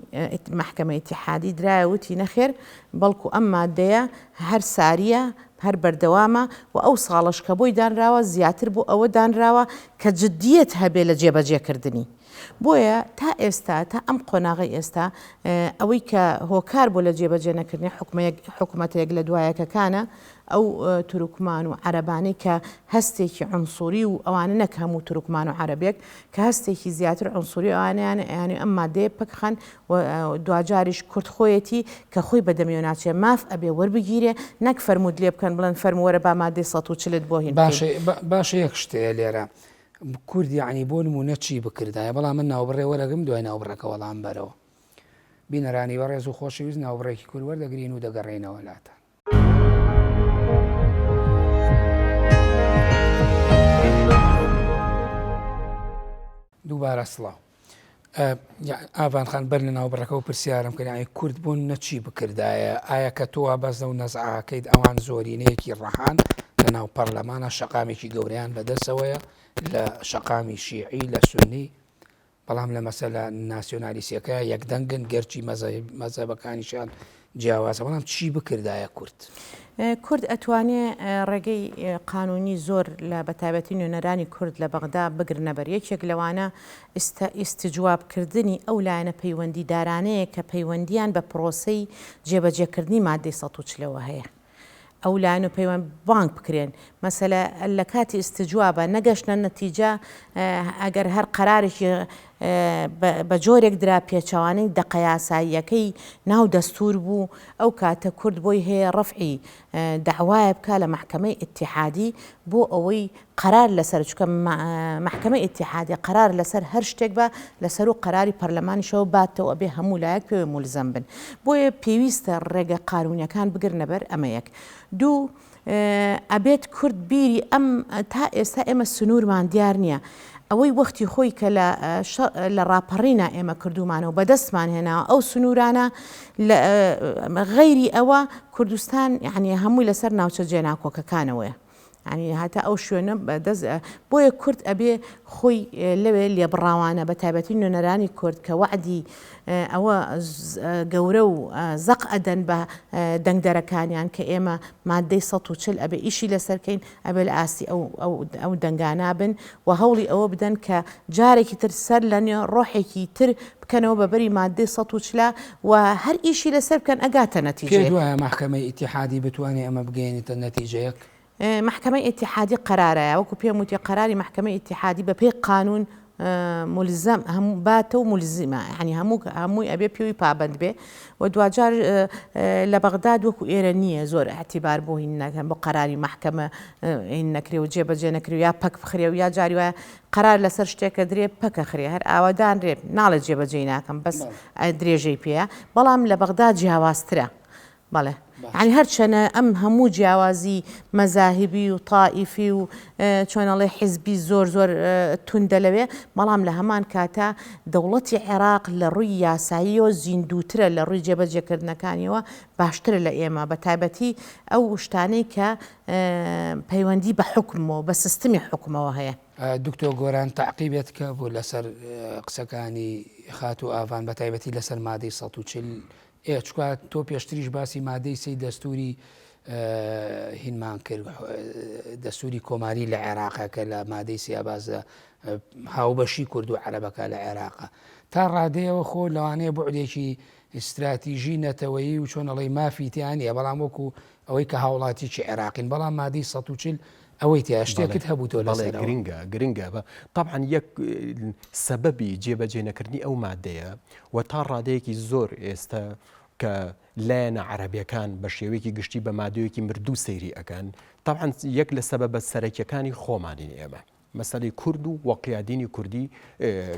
محکەمەی ئیتیحادی درایەوتی نەخێر بەڵکو ئەم مادەیە هەر ساریە هەر بەردەوامە و ئەو ساڵش کە بۆی دانراوە زیاتر بۆ ئەوە دانراوە کە جددیت هەبێ لە جێبەجێکردنی بۆیە تا ئێستا تا ئەم قۆناغی ئێستا ئەوەی کە هۆکار بۆ لە جێبەجێ نەکردنی حکوومەتێک لە دوایەکەکانە ئەو تروکمان و عەرەبانەی کە هەستێکی عنسوری و ئەوانە نەک هەموو تروکمان و عەرەبێک کە هەستێکی زیاتر عنسوری ئەوانیان یانی ئەم مادەیە پکخەن و دوجاریش کورد خۆیەتی کە خۆی بەدەمیێ ناچێ ماف ئەبێ وەربگیرێ نەک فەرموود لێ بکەن بڵێن فەرمووەرە با مادەی 140 بۆ هین باشە یەک شتەیە لێرە کورد یعنی بۆ نمونە چی بکردایە بەڵام من ناوبڕێ وەرەگەم دوای ناوبڕەکە وەڵام بەرەوە بینەرانی بەڕێز و خۆشەویست ناوبڕێکی کورد وەردەگرین و دەگەڕێنەوە لاتە دووبارە سڵاو ئاوان خان بەر لە ناوبڕەکە و پرسیارم کردی کورد بوون نەچی بکردایە ئایا کە تۆ بەزە و نەزعاکەیت ئەوان زۆرینەیەکی ڕەحان لە ناو پەرلەمانە شەقامێکی گەوریان بەدەستەوەیە لە شەقامی شیعی لە سونی بەڵام لە مەسەلە ناسیۆنالیسیەکە یەکدەنگن گەرچی مەزەبەکانیشان جیاوازە بەڵام چی بکردایە کورد کورد ئەتوانێت ڕێگەی قانونی زۆر لە بەتایبەتی نوێنەرانی کورد لە بەغدا بگرنە بەر یەکێک لەوانە ئیستیجوابکردنی ئەو لایەنە پەیوەندی دارانەیە کە پەیوەندیان بە پرۆسەی جێبەجێکردنی مادەی 140ەوە هەیە ئەو لاەن و پەیوەند بانک بکرێن مەسەلە لە کاتی ئیستیجوابە نەگەشتە نەتیجە ئەگەر هەر قەرارێکی بە جۆرێک درا پێچەوانەی دەقە یاساییەکەی ناو دەستور بوو ئەو کاتە کورد بۆی هەیە ڕەفعی داوایە بکە لە محکەمەی ئیتیحادی بۆ ئەوەی قەرار لەسەر چکە محکەمەی ئیتیحادی قەرار لەسەر هەر شتێک بە لەسەر و قەراری پەرلەمانیشەوە باتەوە ئەبێ هەموو لایەک پێوە مولزەم بن بۆیە پێویستە ڕێگە قانونیەکان بگرنە بەر ئەمە یەک دوو ئەبێت کورد بیری ئەم تا ئێستا ئێمە سنوورمان دیار نییە ئەوەی وەختی خۆی کە لە ڕاپەڕینا ئێمە کردومانەوە بەدەستمان هێناوە ئەو سنوورانە غەیری ئەوە کوردستان یعنی هەمووی لەسەر ناوچە جێناکۆکەکانەوەیە ینی هاتە ئەو شوێنە بۆیە کورد ئەبێ خۆی لەوێ لێبڕاوانە بە تایبەتی نوێنەرانی کورد کە وعدی ئەوە گەورە و زەق ئەدەن بە دەنگدەرەکانیان کە ئێمە مادەی 140 ئەبێ ئیشی لەسەرکەین ئەبێ لە ئاسی ئەو دەنگانە بن و هەوڵی ئەوە بدەن کە جارێکی تر سەر لە نێو ڕۆحێکی تر بکەنەوە بەبەری مادەی 140 و هەر ئیشی لەسەر بکەن ئەگاتە نەتیجە. دوایە محکەمەی ئیتیحادی بتوانێت ئەمە بگەێنێتە نەتیجەیەک؟ محکمەی ئیتیحادی قەرارەیە وەکو پێم وتی قەراری محکمەی ئیتیحادی بە پێی قانون ملزم هەموو باتە و ملزمە ینی هەمووی ئەبێ پێوی پابند بێ و دوجار لە بەغداد وەکو ئێرە نییە زۆر اعتیبار بۆ هین نەکەن بۆ قەراری محکمە هین نەکرێ و جێبەجێ نەکرێ یا پەک بخرێ و یا جاری وایە قەرار لەسەر شتێکە درێ پەکە خرێ هەر ئاوادان رێ ناڵێت جێبەجێ ناکەم بەس درێژەی پێەیە بەڵام لە بەغداد جیاوازترە بەڵێ ینی هەرچەنە ئەم هەموو جیاوازی مەزاهبی و تائیفی و چۆنەڵێ حیزبی زۆر زۆر توندە لەوێ بەڵام لە هەمان کاتە دەوڵەتی عێراق لە ڕووی یاساییەوە زیندووترە لە ڕووی جێبەجێکردنەکانیەوە باشترە لە ئێمە بە تایبەتی ئەو شتانەی کە پەیوەندی بە حکمەوە بە سیستمی حکومەوە هەیە. دکتۆر گۆران تعقیبێت کە بوو لەسەر قسەکانی خات و ئاوان بە تایبەتی لەسەر مادەی 140 چکات تۆ پێشتریش باسی مادەی سی دەستوری هینمان کرد دەستوری کۆماری لە عێراقا کە لە مادەی سیابازە هاوبەشی کورد و عەرەبەکە لە عێراقا تا ڕادەیەوە خۆ لەوانەیە بۆعدێکی استراتیژی نەتەوەیی و چۆنەڵی مافیتیانە بەڵام وەکو ئەوەی کە هاوڵاتیی عێراقین بەڵام مادەی 140 ئەوەی تیا شتێکت هەبوو تۆ لەسەر گرنگە بە طبعا یەک سەبەبی جێبەجێ نەکردنی ئەو مادەیە و تا ڕادەیەکی زۆر ئێستا کە لایەنە عەرەبیەکان بە شێوەیەکی گشتی بە مادەیەکی مردوو سەیری ئەکەن طبعا یەک لە سەبەبە سەرەکیەکانی خۆمانین ئێمە مەسەلەی کورد و وەقیادینی کوردی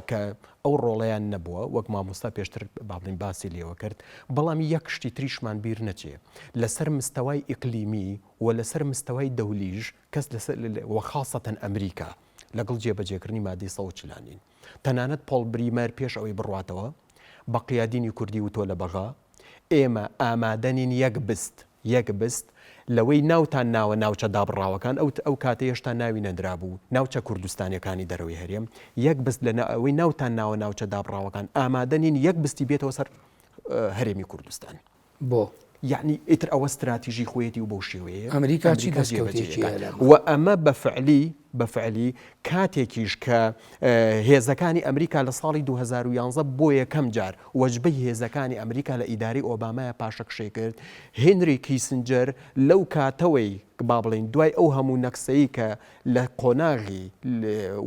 کە ئەو ڕۆڵەیان نەبووە وەک مامۆستا پێشتر باڵین باسی لێوە کرد بەڵام یەک شتی تریشمان بیر نەچێ لەسەر مستەوای ئیقلیمی و لەسەر مستەوای دەولیژ کەس وەخاصەتەن ئەمریکا لەگەڵ جێبەجێکردنی مادەی 140 تەنانەت پۆڵ بریمەر پێش ئەوەی بڕواتەوە بە قیادینی کوردی و تۆ لە بەغا ئێمە ئامادەنین یەک بست لەوەی ناوتان ناوە ناوچە دابڕاوەکان ئەو کاتە هێشتا ناوی نەدرابوو ناوچە کوردستانیەکانی دەرەوەی هەرێم یەک بست لە ئەوەی ناوتان ناوە ناوچە دابڕاوەکان ئامادەنین یەک بستی بێتەوە سەر هەرێمی کوردستان بۆ یعنی ئیتر ئەوە استراتیژی خۆیەتی و بەو شێوەیە ئەمریکا چی دەستکەوتێکی و ئەمە بەفعلی کاتێکیش کە هێزەکانی ئەمریکا لە ساڵی 2011 بۆ یەکەم جار وەجبەی هێزەکانی ئەمریکا لە ئیداری ئۆبامایە پاشەکشەی کرد هێنری کیسنجەر لەو کاتەوەی با بڵین دوای ئەو هەموو نەکسەیی کە لە قۆناغی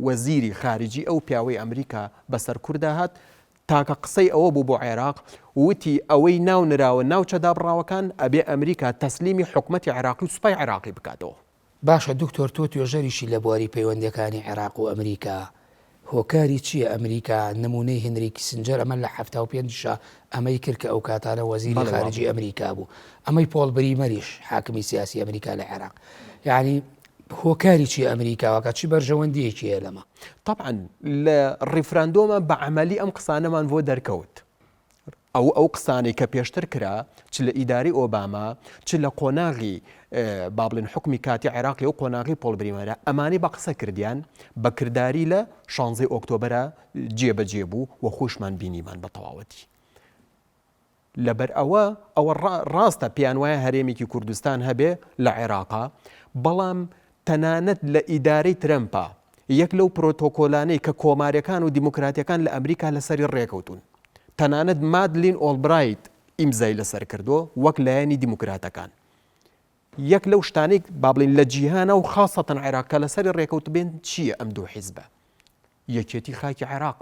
وەزیری خارجی ئەو پیاوەی ئەمریکا بەسەر کووردا هات تاکە قسەی ئەوە بوو بۆ عێراق وتی ئەوەی ناو نراوە ناوچە دابڕاوەکان ئەبێ ئەمریکا تەسلیمی حکومەتی عێراقی و سوپای عێراقی بکاتەوە. باشە دکتۆر تۆ توێژەریشی لە بواری پەیوەندەکانی عێراق و ئەمریکا هۆکاری چییە ئەمریکا نمونەی هێنری کیسنجەر ئەمە لە 75 ئەمەی کرد کە ئەو کاتانە وەزیری خارجی ئەمریکا بوو ئەمەی پۆڵ بریمەریش حاکمی سیاسی ئەمریکا لە عێراق یعنی هۆکاری چی ئەمریکاوەکە چی بەرژەوەندیەکیە لەمە طبعا لە ڕیفراندۆمە بە عملی ئەم قسانەمان بۆ دەرکەوت ئەو قسانەی کە پێشتر کرا چ لە ئیداری ئۆباما چ لە قۆناغی بابلن حکمی کاتی عێراقی و قۆناغی پۆڵ بریمەرە ئەمانی بە قسە کردیان بە کردداری لە 16 ئۆکتۆبرە جێبەجێ بوو و خۆشمان بینیمان بە تەواوەتی لەبەر ئەوە ڕاستە پیان وایە هەرێمێکی کوردستان هەبێ لە عێراقا بەڵام تەنانەت لە ئیدارەی ترەمپە یەک لەو پرۆتۆکۆلانەی کە کۆماریەکان و دیموکراتیەکان لە ئەمریکا لەسەری ڕێکەوتون تەنانەت مادلین ئۆڵبرایت ئیمزای لەسەر کردو وەک لایەنی دیموکراتەکان یەک لەو شتانێک بابلین لە جیهانە و خاصەتەن عێراقکە لەسەری ڕێکەوت بێن چییە ئەم دوو حیزبە یەکێتی خاکی عێراق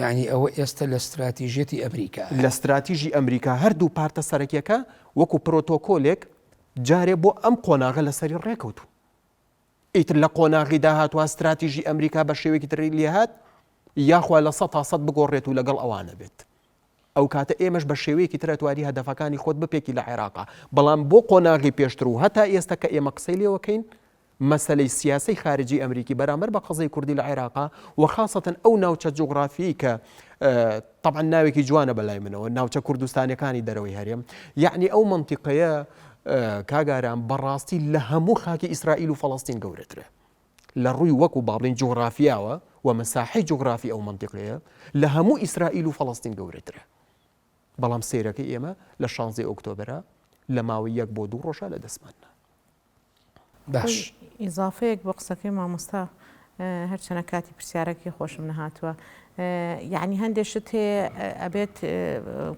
یعنی ئەوە ئێستا لە استراتیژێتی ئەمریکا لە استراتیژی ئەمریکا هەردوو پارتە سەرەکیەکە وەکو پرۆتۆکۆلێک جارێ بۆ ئەم قۆناغە لەسەری ڕێکەوت ئیتر لە قۆناغی داهاتوە استراتیژی ئەمریکا بە شێوەیەکی تری لێهات یاخوا لە 100 تا 100 بگۆڕێت و لەگەڵ ئەوانە بێت ئەو کاتە ئێمەش بە شێوەیەکی ترەتواری هەدەفەکانی خۆت بپێکی لە عێراقا بەڵام بۆ قۆناغی پێشتر و هەتا ئێستا کە ئێمە قسەی لێوەکەین مەسلەی سیاسی خارجی ئەمریکی بەرامبەر بە قەزەی کوردی لە عێراقا و خاصەتەن ئەو ناوچە جوغرافی کە طبعا ناوێکی جوانە بەلای منەوە ناوچە کوردستانەکانی دەرەوەی هەرێم یعنی ئەو منتیقەیە کاگاران بەڕاستی لە هەموو خاکی ئیسرائیل و فەڵەستین گەورەترە لە ڕووی وەکو باڵین جوغرافیاوە و مەساحی جوغرافی ئەو منتیقەیە لە هەموو ئیسرائیل و فەڵەستین گەورەترە بەڵام سیرەکەی ئێمە لە 16 ئۆکتۆبرە لە ماوەی 1 بۆ 2 ڕۆژە لە دەستمانە. باش ئیزافەیەک بۆ قسەکەی مامۆستا هەرچەنە کاتی پرسیارەکی خۆشم نەهاتووە یعنی هەندێشت هەیە ئەبێت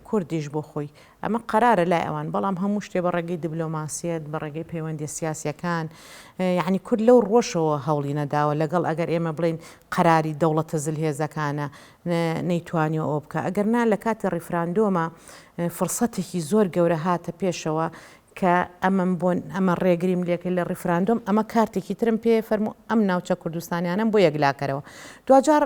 کوردیش بۆ خۆی ئەمە قەرارە لای ئەوان بەڵام هەموو شتێ بە ڕێگەی دیبلۆماسیەت بە ڕێگەی پەیوەندی سیاسیەکان یعنی کورد لەو ڕۆژەوە هەوڵی نەداوە لەگەڵ ئەگەر ئێمە بڵین قەراری دەوڵەتە زلهێزەکانە نەیتوانێ ئەو بکە ئەگەر نا لە کاتی ڕیفراندۆمە فرسەتێکی زۆر گەورە هاتە پێشەوە کە ئەمە ڕێگریم لێکە لە ڕیفراندۆم ئەمە کارتێکی ترم پێ فەرمو ئەم ناوچە کوردستانیانم بۆ یەکلاکەرەوە دوجار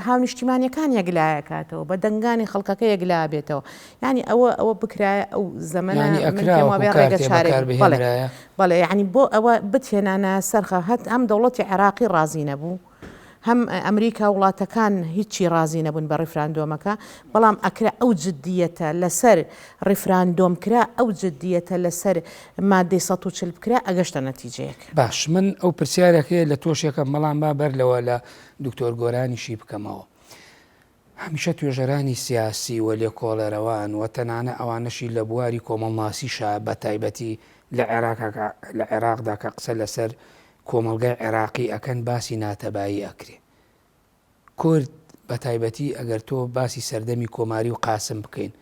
هاونیشتیمانیەکان یەکلایەکاتەوە بە دەنگانی خەڵکەکە یەکلا بێتەوە ینی ئەوە بکرایە ئەو زەمەنە ڕێگە چارێک بەڵێ ینی بۆ ئەوە بتێنانە سەرخە هەت ئەم دەوڵەتی عێراقی ڕازی نەبوو هەم ئەمریکا وڵاتەکان هیچی ڕازی نەبوون بە ڕیفراندۆمەکە بەڵام ئەکرا ئەو جددیەتە لەسەر ڕیفراندۆم کرا ئەو جددیەتە لەسەر مادەی 140 بکرا ئەگەشتە نەتیجەیەک باش من ئەو پرسیارێکەیە لە تۆشێکە مەڵام با بەر لەوە لە دکتۆر گۆرانیشی بکەمەوە هەمیشە توێژەرانی سیاسی و لێکۆڵەرەوان و تەنانە ئەوانەشی لە بواری کۆمەڵناسیشە بە تایبەتی لە عێراقدا کە قسە لەسەر کۆمەلگای عێراقی ئەکەن باسی ناتەبایی ئەکرێ کورد بە تایبەتی ئەگەر تۆ باسی سەردەمی کۆماری و قاسم بکەین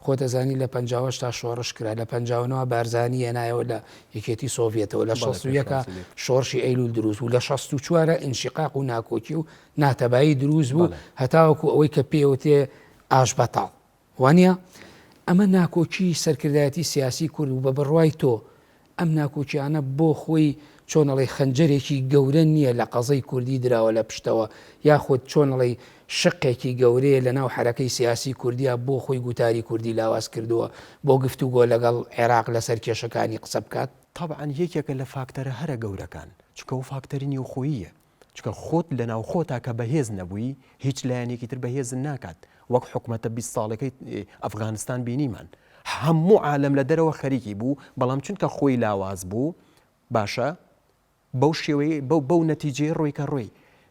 خۆ دەزانی لە 50 تا شۆڕش کرا لە 50ەوە بارزانی هێنایەوە لە یەکێتی سۆڤێتەوە لە 61 شۆڕشی ئەیلول دروست و لە 64 ئینشقاق و ناکۆکی و ناتەبایی دروست بوو هەتاوەکو ئەوەی کە پێوتێ ئاش بەتاڵ وانە ئەمە ناکۆکی سەرکردایەتی سیاسی کورد و بە بڕوای تۆ ئەم ناکۆکیانە بۆ خۆی چۆنەڵی خەنجەرێکی گەورە نییە لە قەزەی کوردی دراوە لە پشتەوە یاخود چۆنەڵی شقێکی گەورەیە لە ناو حرەکەی سیاسی کوردیا بۆ خۆی گوتاری کوردی لاواز کردووە بۆ گفتوگۆ لەگەڵ عێراق لەسەر کێشەکانی قسە بکات طبعا یەکێکە لە فاکتەرە هەرە گەورەکان چکە و فاکتەری نێوخۆییە چکە خۆت لە ناو خۆتا کە بەهێز نەبووی هیچ لایەنێکی تر بەهێز ناکات وەک حکومەتە 20 ساڵەکەی ئەفغانستان بینیمان هەموو عالم لە دەرەوە خەریکی بوو بەڵام چونکە خۆی لاواز بوو باشە بەو شێوەیە بەو نەتیجەیە ڕۆیکە ڕۆی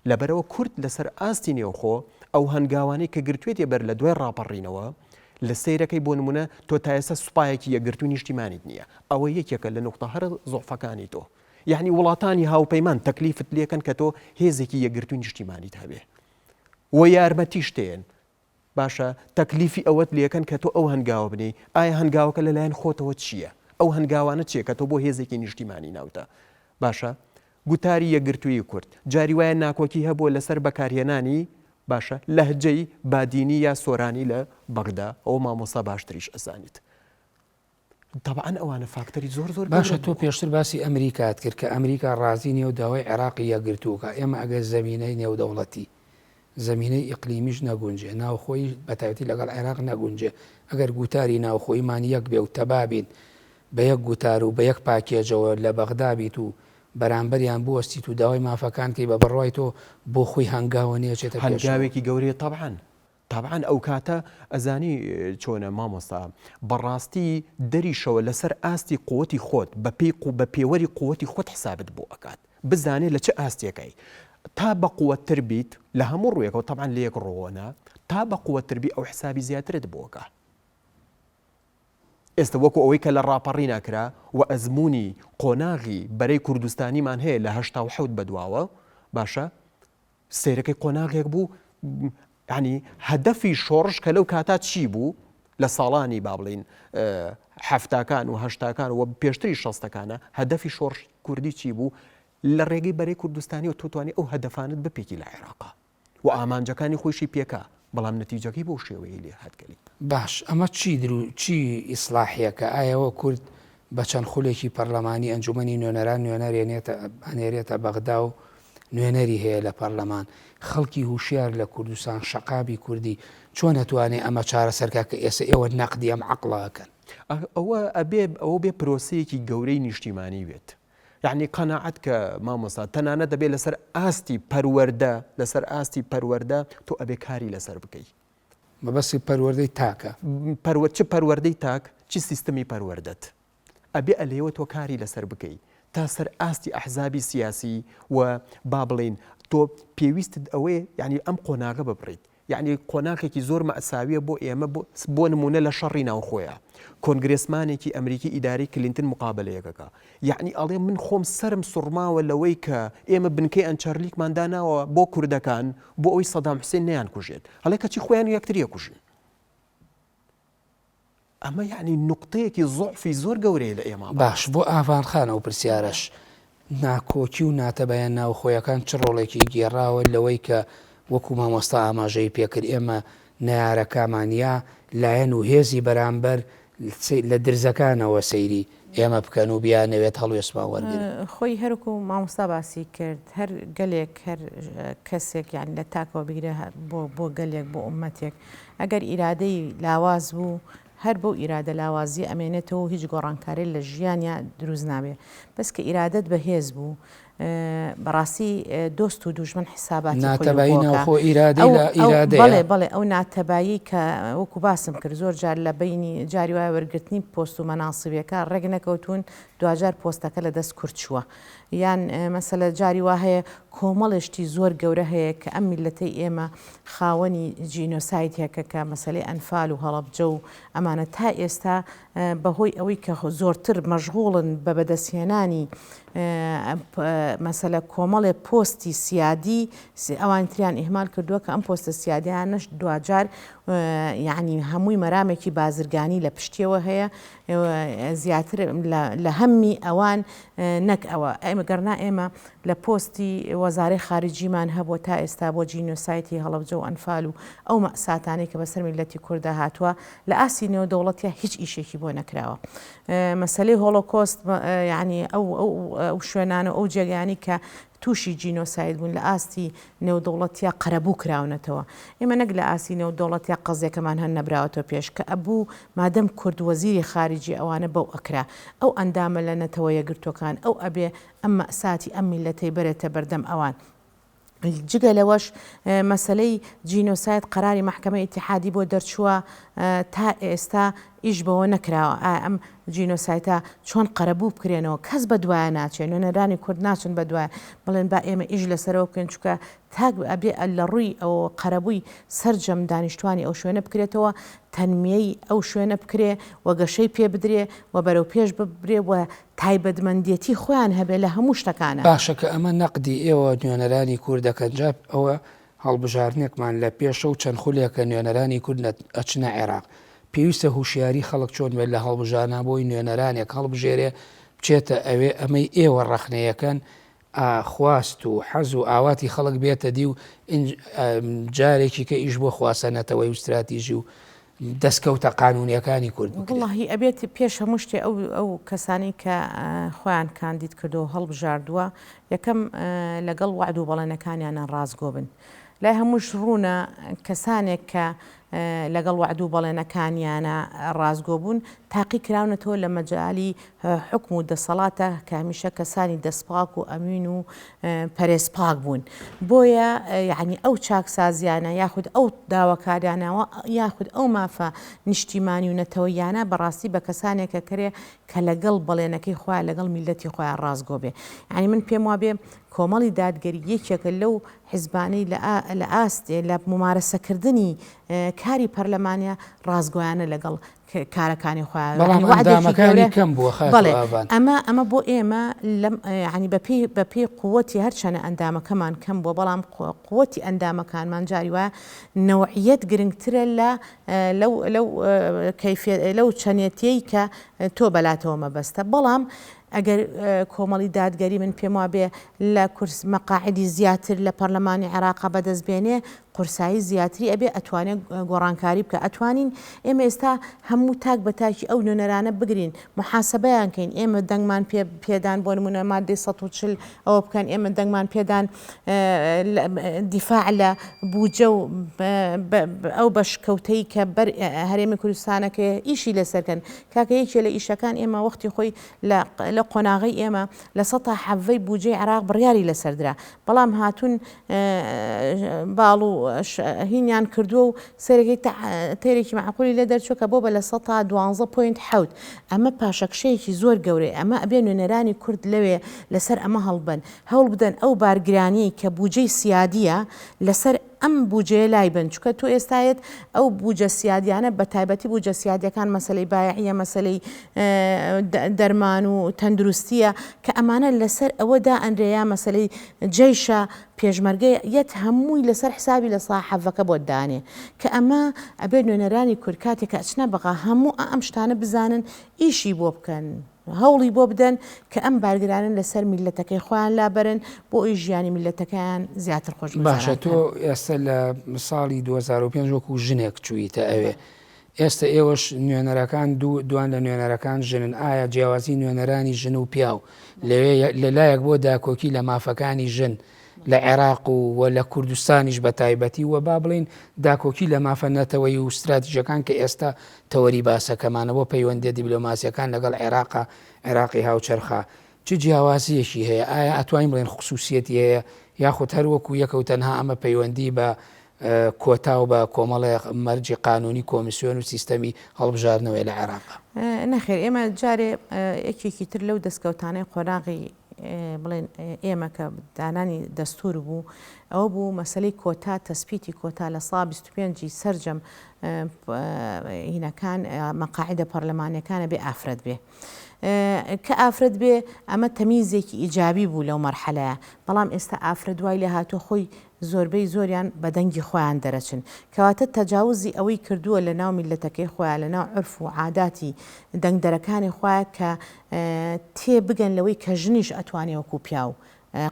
لەبەرەوە کورد لەسەر ئاستی نێوخۆ ئەو هەنگاوانەی کە گرتوێتی بەر لە دوای ڕاپەڕینەوە لە سیرەکەی بۆ نمونە تۆ تا ئێستا سوپایەکی یەکگرتو نیشتیمانیت نییە ئەوە یەکێکە لە نقطە هەر زۆفەکانی تۆ یعنی وڵاتانی هاوپەیمان تەکلیفت لێکن کە تۆ هێزێکی یەکگرتو نیشتیمانیت هەبێ و یارمەتی شتێن باشە تەکلیفی ئەوەت لێکن کە تۆ ئەو هەنگاوە بنی ئایا هەنگاوەکە لەلایەن خۆتەوە چییە ئەو هەنگاوانە چیە کە تۆ بۆ هێزێکی نیشتیمانی ناوتە باشە گوتاری یەکگرتووی کورد جاری وایە ناکۆکی هەبووە لەسەر بەکارهێنانی باشە لەهجەی بادینی یا سۆرانی لە بەغدا ئەو مامۆستا باشتریش ئەزانیت طبعا ئەوانە فاکتەری زۆر باشە تۆ پێشتر باسی ئەمریکات کرد کە ئەمریکا ڕازی نیە و داوای عێراقی یەکگرتووکە ئێمە ئەگەر زەمینەی نێودەوڵەتی زەمینەی ئیقلیمیش نەگونجێ ناوخۆی بەتایبەتی لەگەڵ عێراق نەگونجێ ئەگەر گوتاری ناوخۆیمان یەک بێ و تەبابین بە یەک گوتار و بە یەک پاکێجەوە لە بەغدا بیت و بەرامبەریان بوەستیت و داوای مافەکان کەی بە بڕوای تۆ بۆ خۆی هەنگاوە نێچێتە هەنگاوێکی گەورەیە طبعا ئەو کاتە ئەزانی چۆنە مامۆستا بەڕاستی دەریشەوە لەسەر ئاستی قووەتی خۆت بە پێوەری قووەتی خۆت حسابت بۆ ئەکات بزانێت لە چه ئاستێکەی تا بە قووەتر بیت لە هەموو ڕوویەکەوە طبعا لە یەک ڕۆوەنە تا بە قووەتر بی ئەو حسابی زیاترت بۆکە ئێستا وەکو ئەوەی کە لە ڕاپەڕی ناکرا و ئەزمموی قۆناغی بەرەی کوردستانیمان هەیە لە 1970 بەدواوە باشە سیرەکەی قۆناغێک بوو ینی هەدەفی شۆڕش کە لەو کاتا چی بوو لە ساڵانی با بڵین هەفتاکان و هەشتاکان و پێشتری شەستەکانە هەدەفی شۆڕش کوردی چی بوو لە ڕێگەی بەرەی کوردستانی و توتوانی ئەو هەدەفانت بپێکی لە عێراقا و ئامانجەکانی خۆشی پێکا بەڵام نەتیجەکەی بۆ شێوەیە لێ هاتگەلی باش ئەمە چی ئیسلاحیەکە ئایەوە کورد بە چەند خولێکی پەرلەمانی ئەنجومەنی نوێنەران نوێنەرێتە بەغدا و نوێنەری هەیە لە پەرلەمان خەڵکی هوشیار لە کوردستان شەقابی کوردی چۆن نەتوانێت ئەمە چارەسەرکە کە ئێستا ئێوە نەقدی ئەم عەقڵەکەن ئەوە بێ پرۆسەیەکی گەورەی نیشتیمانی بێت. یعنی قەناعەت کە مامۆستا تەنانە دەبێت لەسەر ئاستی پەروەردە تۆ ئەبێ کاری لەسەر بکەیت. مەبەستی پەروەردەی تاکە چ پەروەردەی تاک چی سیستەمی پەروەردەت ئەبێ ئەلێوە تۆ کاری لەسەر بکەیت تا سەر ئاستی ئەحزابی سیاسی و با بڵێن تۆ پێویستت ئەوەیە یعنی ئەم قۆناغە ببڕیت. یعنی قۆناغێکی زۆر مەئساویە بۆ ئێمە بۆ نمونە لە شەڕی ناوخۆیە کۆنگرێسمانێکی ئەمریکی ئیداری کلینتن مقابلەیەکەکە یعنی ئەڵێ من خۆم سرم سوڕماوە لەوەی کە ئێمە بنکەی ئەنچارلیکمان داناوە بۆ کوردەکان بۆ ئەوەی سەدام حوسێن نەیان کوژێت هەڵێ کەچی خۆیان یەکتریە کوژن. ئەمە یعنی نقطەیەکی زۆعفی زۆر گەورەیە لە ئێمە. باش بۆ ئاوانخانە و پرسیارەش ناکۆکی و ناتەبەیان ناوخۆیەکان چ ڕۆڵێکی گێڕاوە لەوەی کە وەکو مامۆستا ئاماژەی پێکرد ئێمە نەیارەکامانیا لایەن و هێزی بەرامبەر لە درزەکانەوە سەیری ئێمە بکەن و بیانەوێت هەڵوێسمان وەرگن. خۆی هەرکو مامۆستا باسی کرد هەر گەلێک هەر کەسێک یان لە تاکەوە بگرێ بۆ گەلێک بۆ ئومەتێک ئەگەر ئیرادەی لاواز بوو هەر بۆ ئیرادە لاوازی ئەمێنێتەوە هیچ گۆڕانکاری لە ژیانیا دروست نابێ بەس کە ئیرادەت بەهێز بوو بەڕاستی دۆست و دوژمن حساباتی ناتەبایی ناوخۆ ئیرادەیە بەڵێ ئەو ناتەبایی کە وەکو باسم کرد زۆر جار لە بینی جاری وایە وەرگرتنی پۆست و مەناسبیەکە ڕێک نەکەوتون دوجار پۆستەکە لە دەست کورت چووە یان مەسەلە جاری وا هەیە کۆمەڵشتی زۆر گەورە هەیە کە ئەم میلەتەی ئێمە خاوەنی جینۆسایدێکە کە مەسەلەی ئەنفال و هەڵەبجە و ئەمانە تا ئێستا بەهۆی ئەوەی کە زۆرتر مەشغوڵن بە بەدەستهێنانی مەسەلە کۆمەڵێ پۆستی سیادی ئەوانتریان ئیهمال کردووە کە ئەم پۆستە سیادیانش دوجار یعنی هەمووی مەرامێکی بازرگانی لە پشتیەوە هەیە زیاتر لە هەممی ئەوان نەک ئەوە ئێمە گەرنا ئێمە لە پۆستی وەزارەی خارجیمان هەبووە تا ئێستا بۆ جینۆسایتی هەڵەبجە و ئەنفال و ئەو مەساتانەی کە بەسەر میلەتی کوردە هاتووە لە ئاسی نێودەوڵەتیە هیچ ئیشێکی بۆ نەکراوە. مەسەلەی هۆڵۆکۆست یعنی ئەو شوێنانە ئەو جێگانی کە تووشی جینۆساید بوون لە ئاستی نێودەوڵەتیە قەرەبوو کراونەتەوە ئێمە نەک لە ئاسی نێودەوڵەتیە قەزێکەمان هەن نەبراوەتەوە پێش کە ئەبوو مادەم کورد وەزیری خارجی ئەوانە بەو ئەکرا ئەو ئەندامە لە نەتەوە یەگرتوەکان ئەو ئەبێ ئەم مەساتی ئەم میلەتەی بەرێتە بەردەم ئەوان. جگە لەوەش مەسلەی جینۆسایت قەراری محکمە ئیتیحادی بۆ دەرچووە تا ئێستا ئیش بەوە نەکراوە ئەم جینۆسایتە چۆن قەرەبوو بکرێنەوە کەس بە دوایە ناچێت نوێنەرانی کورد ناچن بە دوایە بڵێن با ئێمە ئیش لەسەرەوە بکەین چکە تاک ئەبێ لە ڕووی ئەو قەرەبووی سەررجەم دانیشتوانی ئەو شوێنە بکرێتەوە تەنمیەی ئەو شوێنە بکرێ وەگەشەی پێ بدرێ و بەرەو پێش ببرێ و تایبەتمەندێتی خۆیان هەبێ لە هەموو شتەکانە. باشە کە ئەمە نەقدی ئێوە نوێنەرانی کوردەکەنجاب ئەوە هەڵبژارنێکمان لە پێشە و چەند خولێکە نوێنەرانی کورد ئەچنە عێراق پێویستە هوشیاری خەڵک چۆن بێت لە هەڵبژانە بۆی نوێنەرانێک هەڵبژێرێ بچێتە ئەوێ ئەمەی ئێوە ڕەخنەیەکەن خواست و حەز و ئاواتی خەڵک بێتە دی و جارێکی کە ئیش بۆ خواستنەتەوەی و استراتیژی و دەستکەوتە قانونیەکانی کورد وڵڵاهی ئەبێت پێش هەموو شتێ ئەو کەسانی کە خۆیان کاندید کردو هەڵبژاردووە یەکەم لەگەڵ وعد و بەڵێنەکانیانە ڕازگۆ بن لای هەمووش ڕوونە کەسانێک کە لەگەڵ وعد و بەڵێنەکانیانە ڕازگۆ بوون تاقی کراونەتەوە لە مەجالی حکم و دەسەڵاتە کە هەمیشە کەسانی دەستپاک و ئەمین و پەرێزپاک بوون بۆیە یعنی ئەو چاکسازیانە یاخود ئەو داواکاریانەوە یاخود ئەو مافە نیشتیمانی و نەتەوەیانە بەڕاستی بە کەسانێکە کرێ کە لەگەڵ بەڵێنەکەی خۆیان لەگەڵ میلەتی خۆیان ڕازگۆ بێ یعنی من پێم وابێ کۆمەڵی دادگەری یەکێکە لەو حیزبانەی لە ئاستێ لە ممارەسەکردنی کاری پەرلەمانیا ڕازگۆیانە لەگەڵ کارەکانی خۆیان کەم بووە ئەمە بۆ ئێمە ینی بە پێی قووەتی هەرچەنە ئەندامەکەمان کەم بووە بەڵام قووەتی ئەندامەکانمان جاری وایە نەوعیەت گرنگترە لەو چەنێتیەی کە تۆ بەلاتەوە مەبەستە بەڵام ئەگەر کۆمەڵی دادگەری من پێم وابێ لە کورس مەقاعدی زیاتر لە پەرلەمانی عێراق بەدەستبێنێ قورسایی زیاتری ئەبێ ئەتوانێت گۆڕانکاری بکە ئەتوانین ئێمە ئێستا هەموو تاک بە تاکی ئەو نوێنەرانە بگرین محاسبەیان کەین ئێمە دەنگمان پێدان بۆ نمونە مادەی 140 ئەوە بکەن ئێمە دەنگمان پێدان دیفاع لە بوجە و ئەو بەشکەوتەی کە هەرێمی کوردستانەکە ئیشی لەسەرکەن کاکە یەکێ لە ئیشەکان ئێمە وەختی خۆی لە قۆناغی ئێمە لە 170 بوجەی عراق بڕیاری لەسەردرا بەڵام هاتوون باڵ و هینیان کردووە و سەرەکەی تێرێکی معقولی لە دەرچووکە بۆ بە لە 112.7 ئەمە پاشەکشەیەکی زۆر گەورەی ئەمە ئەبێ نوێنەرانی کورد لەوێ لەسەر ئەمە هەڵبن هەوڵ بدەن ئەو بارگرانی کە بوجەی سیادیە لەسەر ئەم بوجێ لای بن چکە تۆ ئێستایت ئەو بوجە سیادیانە بە تایبەتی بوجە سیادیەکان مەسلەی بایعیە مەسلەی دەرمان و تەندروستیە کە ئەمانە لەسەر ئەوەدا ئەندرەیە مەسلەی جێشە پێشمەرگەی یەت هەمووی لەسەر حسابی لە ساحەفەکە بۆ دانێ کە ئەمە ئەبێ نوێنەرانی کورد کاتێک کە ئەچنە بەغا هەموو ئەم شتانە بزانن ئیشی بۆ بکەن هەوڵی بۆ بدەن کە ئەم بارگرانن لەسەر میلەتەکەی خۆیان لابەرن بۆ ئەوی ژیانی میلەتەکەیان زیاتر خۆش باشە تۆ ئێستا لە ساڵی 2005 وەکو ژنێک چوویتە ئەوێ ئێستا ئێوەش نوێنەرەکان دوان لە نوێنەرەکان ژنن ئایا جیاوازی نوێنەرانی ژن و پیاو لەلایەک بۆ داکۆکی لە مافەکانی ژن لە عێراق و لە کوردستانیش بە تایبەتی و با بڵین داکۆکی لە مافە نەتەوەی و استراتیژەکان کە ئێستا تەوەری باسەکەمانەوە پەیوەندی دیبلۆماسیەکان لەگەڵ عێراقی هاوچەرخە چ جیاوازیەکی هەیە ئایا ئەتوانین بڵێن خصوصیەتی هەیە یاخود هەروەکو یەکە و تەنها ئەمە پەیوەندی بە کۆتا و بە کۆمەڵی مەرجی قانونی کۆمیسیۆن و سیستەمی هەڵبژاردنەوەی لە عێراق نەخێر ئێمە جارێ یەکێکی تر لەو دەستکەوتانەی قۆناغی بڵێن ئێمە کە دانانی دەستور بوو ئەوە بوو مەسلەی کۆتا تەسپیتی کۆتا لە سا 25 سەرجەم هینەکان مەقاعدە پەرلەمانیەکانە بێ ئافرەت بێ کە ئافرەت بێ ئەمە تەمیزێکی ئیجابی بوو لەو مەرحەلەیە بەڵام ئێستا ئافرەت دوای لە هاتووە خۆی زۆربەی زۆریان بە دەنگی خۆیان دەرەچن کەواتە تەجاوزی ئەوەی کردووە لە ناو میلەتەکەی خۆیان لە ناو عرف و عاداتی دەنگدەرەکانی خۆیان کە تێ بگەن لەوەی کە ژنیش ئەتوانێ وەکو پیاو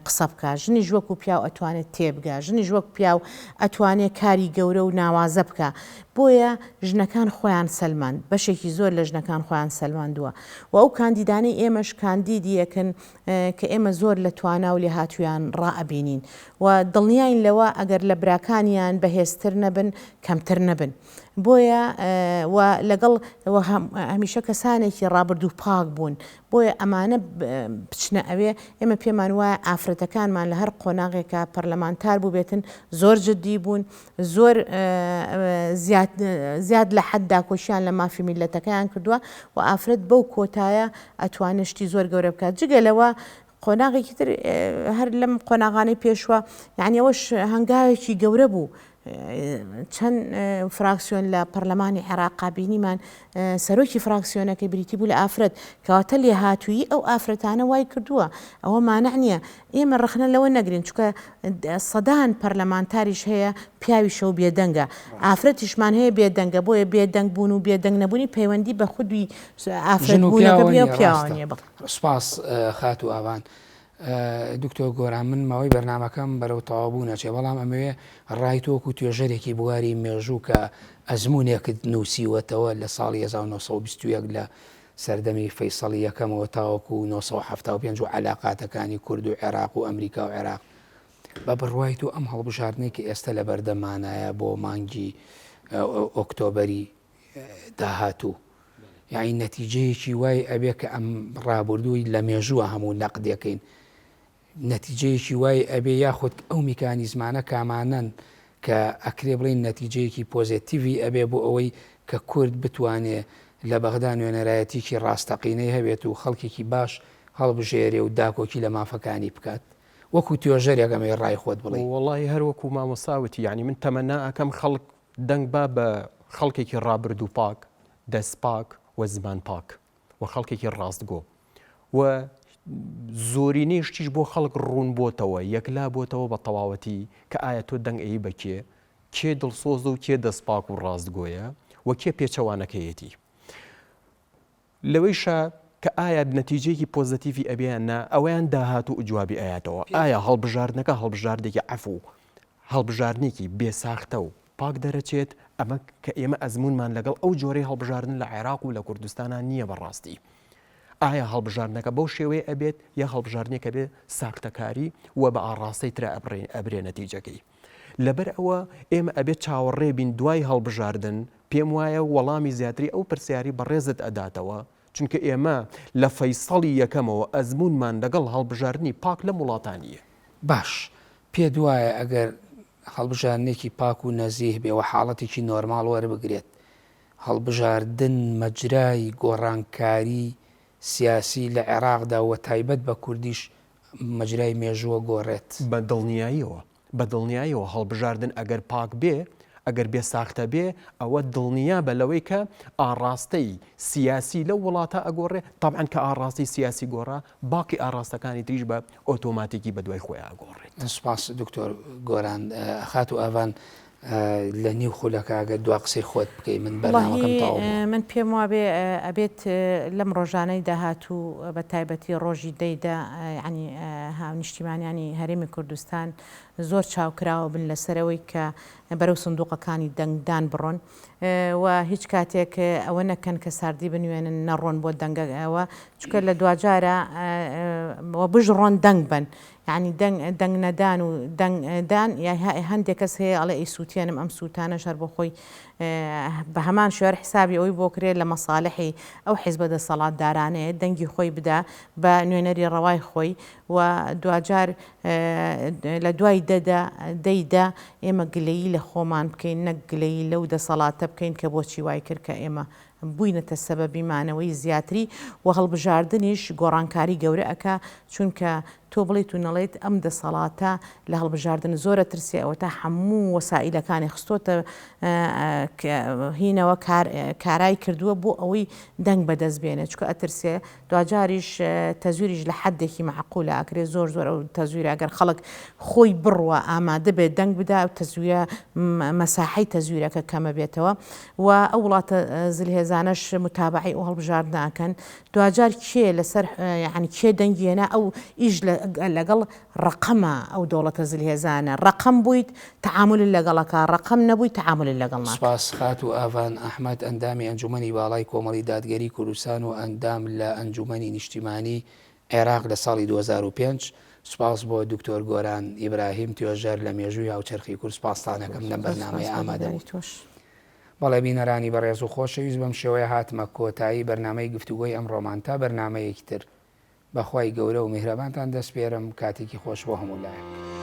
قسە بکە ژنیش وەکو پیاو ئەتوانێت تێبگە ژنیش وەک پیاو ئەتوانێت کاری گەورە و ناوازە بکە بۆیە ژنەکان خۆیان سەلماند بەشێکی زۆر لە ژنەکان خۆیان سەلماندووە و ئەو کاندیدانەی ئێمەش کاندیدیەکەن کە ئێمە زۆر لە توانا و لێ هاتوویان ڕائەبینین و دڵنیاین لەوە ئەگەر لە براکانیان بەهێزتر نەبن کەمتر نەبن بۆیە لەگەڵ هەمیشە کەسانێکی ڕابرد و پاک بوون بۆیە ئەمانە بچنە ئەوێ ئێمە پێمان وایە ئافرەتەکانمان لە هەر قۆناغێکە پەرلەمانتار بوو بێتن زۆر جددی بوون زۆر زیاد لە حەددا کۆشیان لە مافی میلەتەکەیان کردووە و ئافرەت بەو کۆتایە ئەتوانشتی زۆر گەورە بکات جگەلەوە قۆناغێکی تر هەر لەم قۆناغانەی پێشوە یعنی ئەوەش هەنگاوێکی گەورە بوو چەند فراکسیۆن لە پەرلەمانی عێراق بینیمان سەرۆکی فراکسیۆنەکەی بریتی بوو لە ئافرەت کەواتە لێ هاتووی ئەو ئافرەتانە وای کردووە ئەوە مانع نییە ئێمە ڕخنە لەوە نەگرین چکە سەدان پەرلەمانتاریش هەیە پیاوی شەو بێدەنگە ئافرەتیشمان هەیە بێدەنگە بۆیە بێدەنگ بوون و بێدەنگ نەبوونی پەیوەندی بە خودوی ئافرەت بوونەکە بێ و پیاوانیە سپاس خات و ئاوان دکتۆر گۆران من ماوەی بەرنامەکەم بەرەو تەواو نەچێ بەڵام ئەمەوێ ڕای تۆکو توێژەرێکی بواری مێژوو کە ئەزمونێکت نووسیوەتەوە لە ساڵی 1920 لە سەردەمی فەیسەڵی یەکەمەوە تاوەکو 1975 و عەلاقاتەکانی کورد و عێراق و ئەمریکا و عێراق بە بڕوای تۆ ئەم هەڵبژاردنەی کە ئێستا لە بەردەمانایە بۆ مانگی ئۆکتۆبەری داهاتوو یعنی نەتیجەیەکی وای ئەبێ کە ئەم ڕابردووی لە مێژووە هەموو نەقدەکەین نەتیجەیەکی وای ئەبێ یاخود ئەو میکانیزمانە کامانن کە ئەکرێ بڵین نەتیجەیەکی پۆزیتیڤی ئەبێ بۆ ئەوەی کە کورد بتوانێ لە بەغدا نوێنەرایەتێکی ڕاستەقینەی هەبێت و خەڵکێکی باش هەڵبژێرێ و داکۆکی لە مافەکانی بکات وەکو توێژەرێکەمەی ڕای خۆت بڵێ وڵی هەروەکو مامۆساوتی یعنی من تەمەنا ئەەکەم خەڵک دەنگ بە خەڵکێکی ڕابرد و پاک دەست پاک و زمان پاک و خەڵکێکی ڕاستگۆ و زۆرینەیشتیش بۆ خەڵک ڕوون بۆتەوە یەکلا بۆتەوە بە تەواوەتی کە ئایا تۆ دەنگ ئەی بەکێ کێ دڵسۆز و کێ دەست پاک و ڕاستگۆیە و کێ پێچەوانەکەیەتی لەوەیشە کە ئایا نەتیجەیەکی پۆزیتیڤی ئەبیاننا ئەویان داهات و جوابی ئاياتەوە ئایا هەڵبژاردنەکە هەڵبژاردێکی عەفو هەڵبژارنێکی بێساختە و پاک دەرەچێت ئەمە کە ئێمە ئەزمونمان لەگەڵ ئەو جۆرەی هەڵبژاردن لە عێراق و لە کوردستانە نییە بەڕاستی. ئایا هەڵبژاردنەکە بەو شێوەیە ئەبێت یا هەڵبژاردنێکە بێت ساختەکاری وە بە ئاڕاستەی ترە ئەبرێ نەتیجەکەی. لەبەر ئەوە ئێمە ئەبێت چاوەڕێ بین دوای هەڵبژاردن پێم وایە وەڵامی زیاتری ئەو پرسیاری بەڕێزت ئەداتەوە، چونکە ئێمە لە فەیسەڵی یەکەمەوە ئەزمونمان لەگەڵ هەڵبژاردننی پاک لە وڵاتانیە. باش پێ دوایە ئەگەر هەڵبژاردنێکی پاک و نەزیه بێەوە حاڵەتێکی نۆرماڵ وەربگرێت، هەڵبژاردن مەجرای گۆڕانکاری سیاسی لە عێراقدا و تایبەت بە کوردیش مەجرای مێژووە گۆڕێت بە دڵنیاییەوە هەڵبژاردن ئەگەر پاک بێ ئەگەر بێ ساختە بێ ئەوە دڵنیا بە لەوەی کە ئاڕاستەی سیاسی لە وڵاتە ئەگۆڕێ. طبعاً کە ئاڕاستی سیاسی گۆڕا باقی ئاڕاستەکانی تریش بە ئۆتۆماتیکی بە دوای خۆی ئاگۆڕێت. سپاس دکتۆر گۆران خات و ئاوان لە نیو خولەکەگە دوا قسەی خۆت بکەی من بەڵاهی من پێم وابێ ئەبێت لەم ڕۆژانەی داهاتوو بە تایبەتی ڕۆژی دەیدا ینی هاونیشتیمانیانی هەرێمی کوردستان زۆر چاوکراوە بن لەسەرەوەی کە بەرەو سندوقەکانی دەنگدان بڕۆن و هیچ کاتێک ئەوە نەکەن کە ساردی بنوێنن نەڕۆن بۆ دەنگەوە چکە لە دوجارە بژڕۆن دەنگ بن. یعنی دەنگ نەدان و دەنگدان یا هەندێک کەس هەیە ئەڵێ ئەی سووتێنم ئەم سووتانە شەر بۆ خۆی بە هەمان شوێر حسابی ئەوی بۆ کرێت لە مەساڵحی ئەو حیزبە دەسەڵاتدارانەیە دەنگی خۆی بدا بە نوێنەری ڕەوای خۆی و دوجار لە دوای دەیدا ئێمە گلەیی لە خۆمان بکەین نەک گلەیی لەو دەسەڵاتە بکەین کە بۆچی وای کرد کە ئێمە بووینەتە سەبەبی مانەوەی زیاتری و هەڵبژاردنیش گۆڕانکاری گەورە ئەکا چونکە تۆ بڵیت و نەڵێت ئەم دەسەڵاتە لە هەڵبژاردن زۆرە ترسی ئەوە تا هەموو وەسائلەکانی خستۆتە هینەوە کارای کردووە بۆ ئەوەی دەنگ بەدەست بێنێ چکە ئەترسێ دوجاریش تەزویریش لە حدێکی معقولە ئاکرێ زۆر ئەو تەزویرە ئەگەر خەڵک خۆی بڕوە ئامادە بێت دەنگ بدا و تەزویرە مەساحەی تەزویرەکە کەمە بێتەوە و ئەو وڵاتە زلهێزانەش متابعی ئەو هەڵبژاردنەکەن دوجار کێ لەسەر یعنی کێ دەنگێنە ئەو ئیش لەگەڵ ڕقەمە ئەو دەوڵەتە زلهێزانە ڕقەم بوویت تعامل لەگەڵەکە ڕقەم نەبووی تعامل لەگەڵ سپاس خات و ئاوان ئەحمەد ئەندامی ئەنجومەنی باڵای کۆمەڵی دادگەری کوردستان و ئەندام لە ئەنجومەنی نیشتیمانی عێراق لە ساڵی 2005 سپاس بۆ دکتۆر گۆران ئیبراهیم توێژەر لە مێژووی هاوچەرخی کورد سپاستانەکەم لەم بەرنامەیە ئامادەبوو. بەڵێ بینەرانی بەڕێز و خۆشەویست بەم شێوەیە هاتمە کۆتایی بەرنامەی گفتوگۆی ئەمڕۆمان تا بەرنامەیەکی تر بەخوای گەورە و میهرەبانتان دەست پێرم کاتێکی خۆش بۆ هەموو لایەک.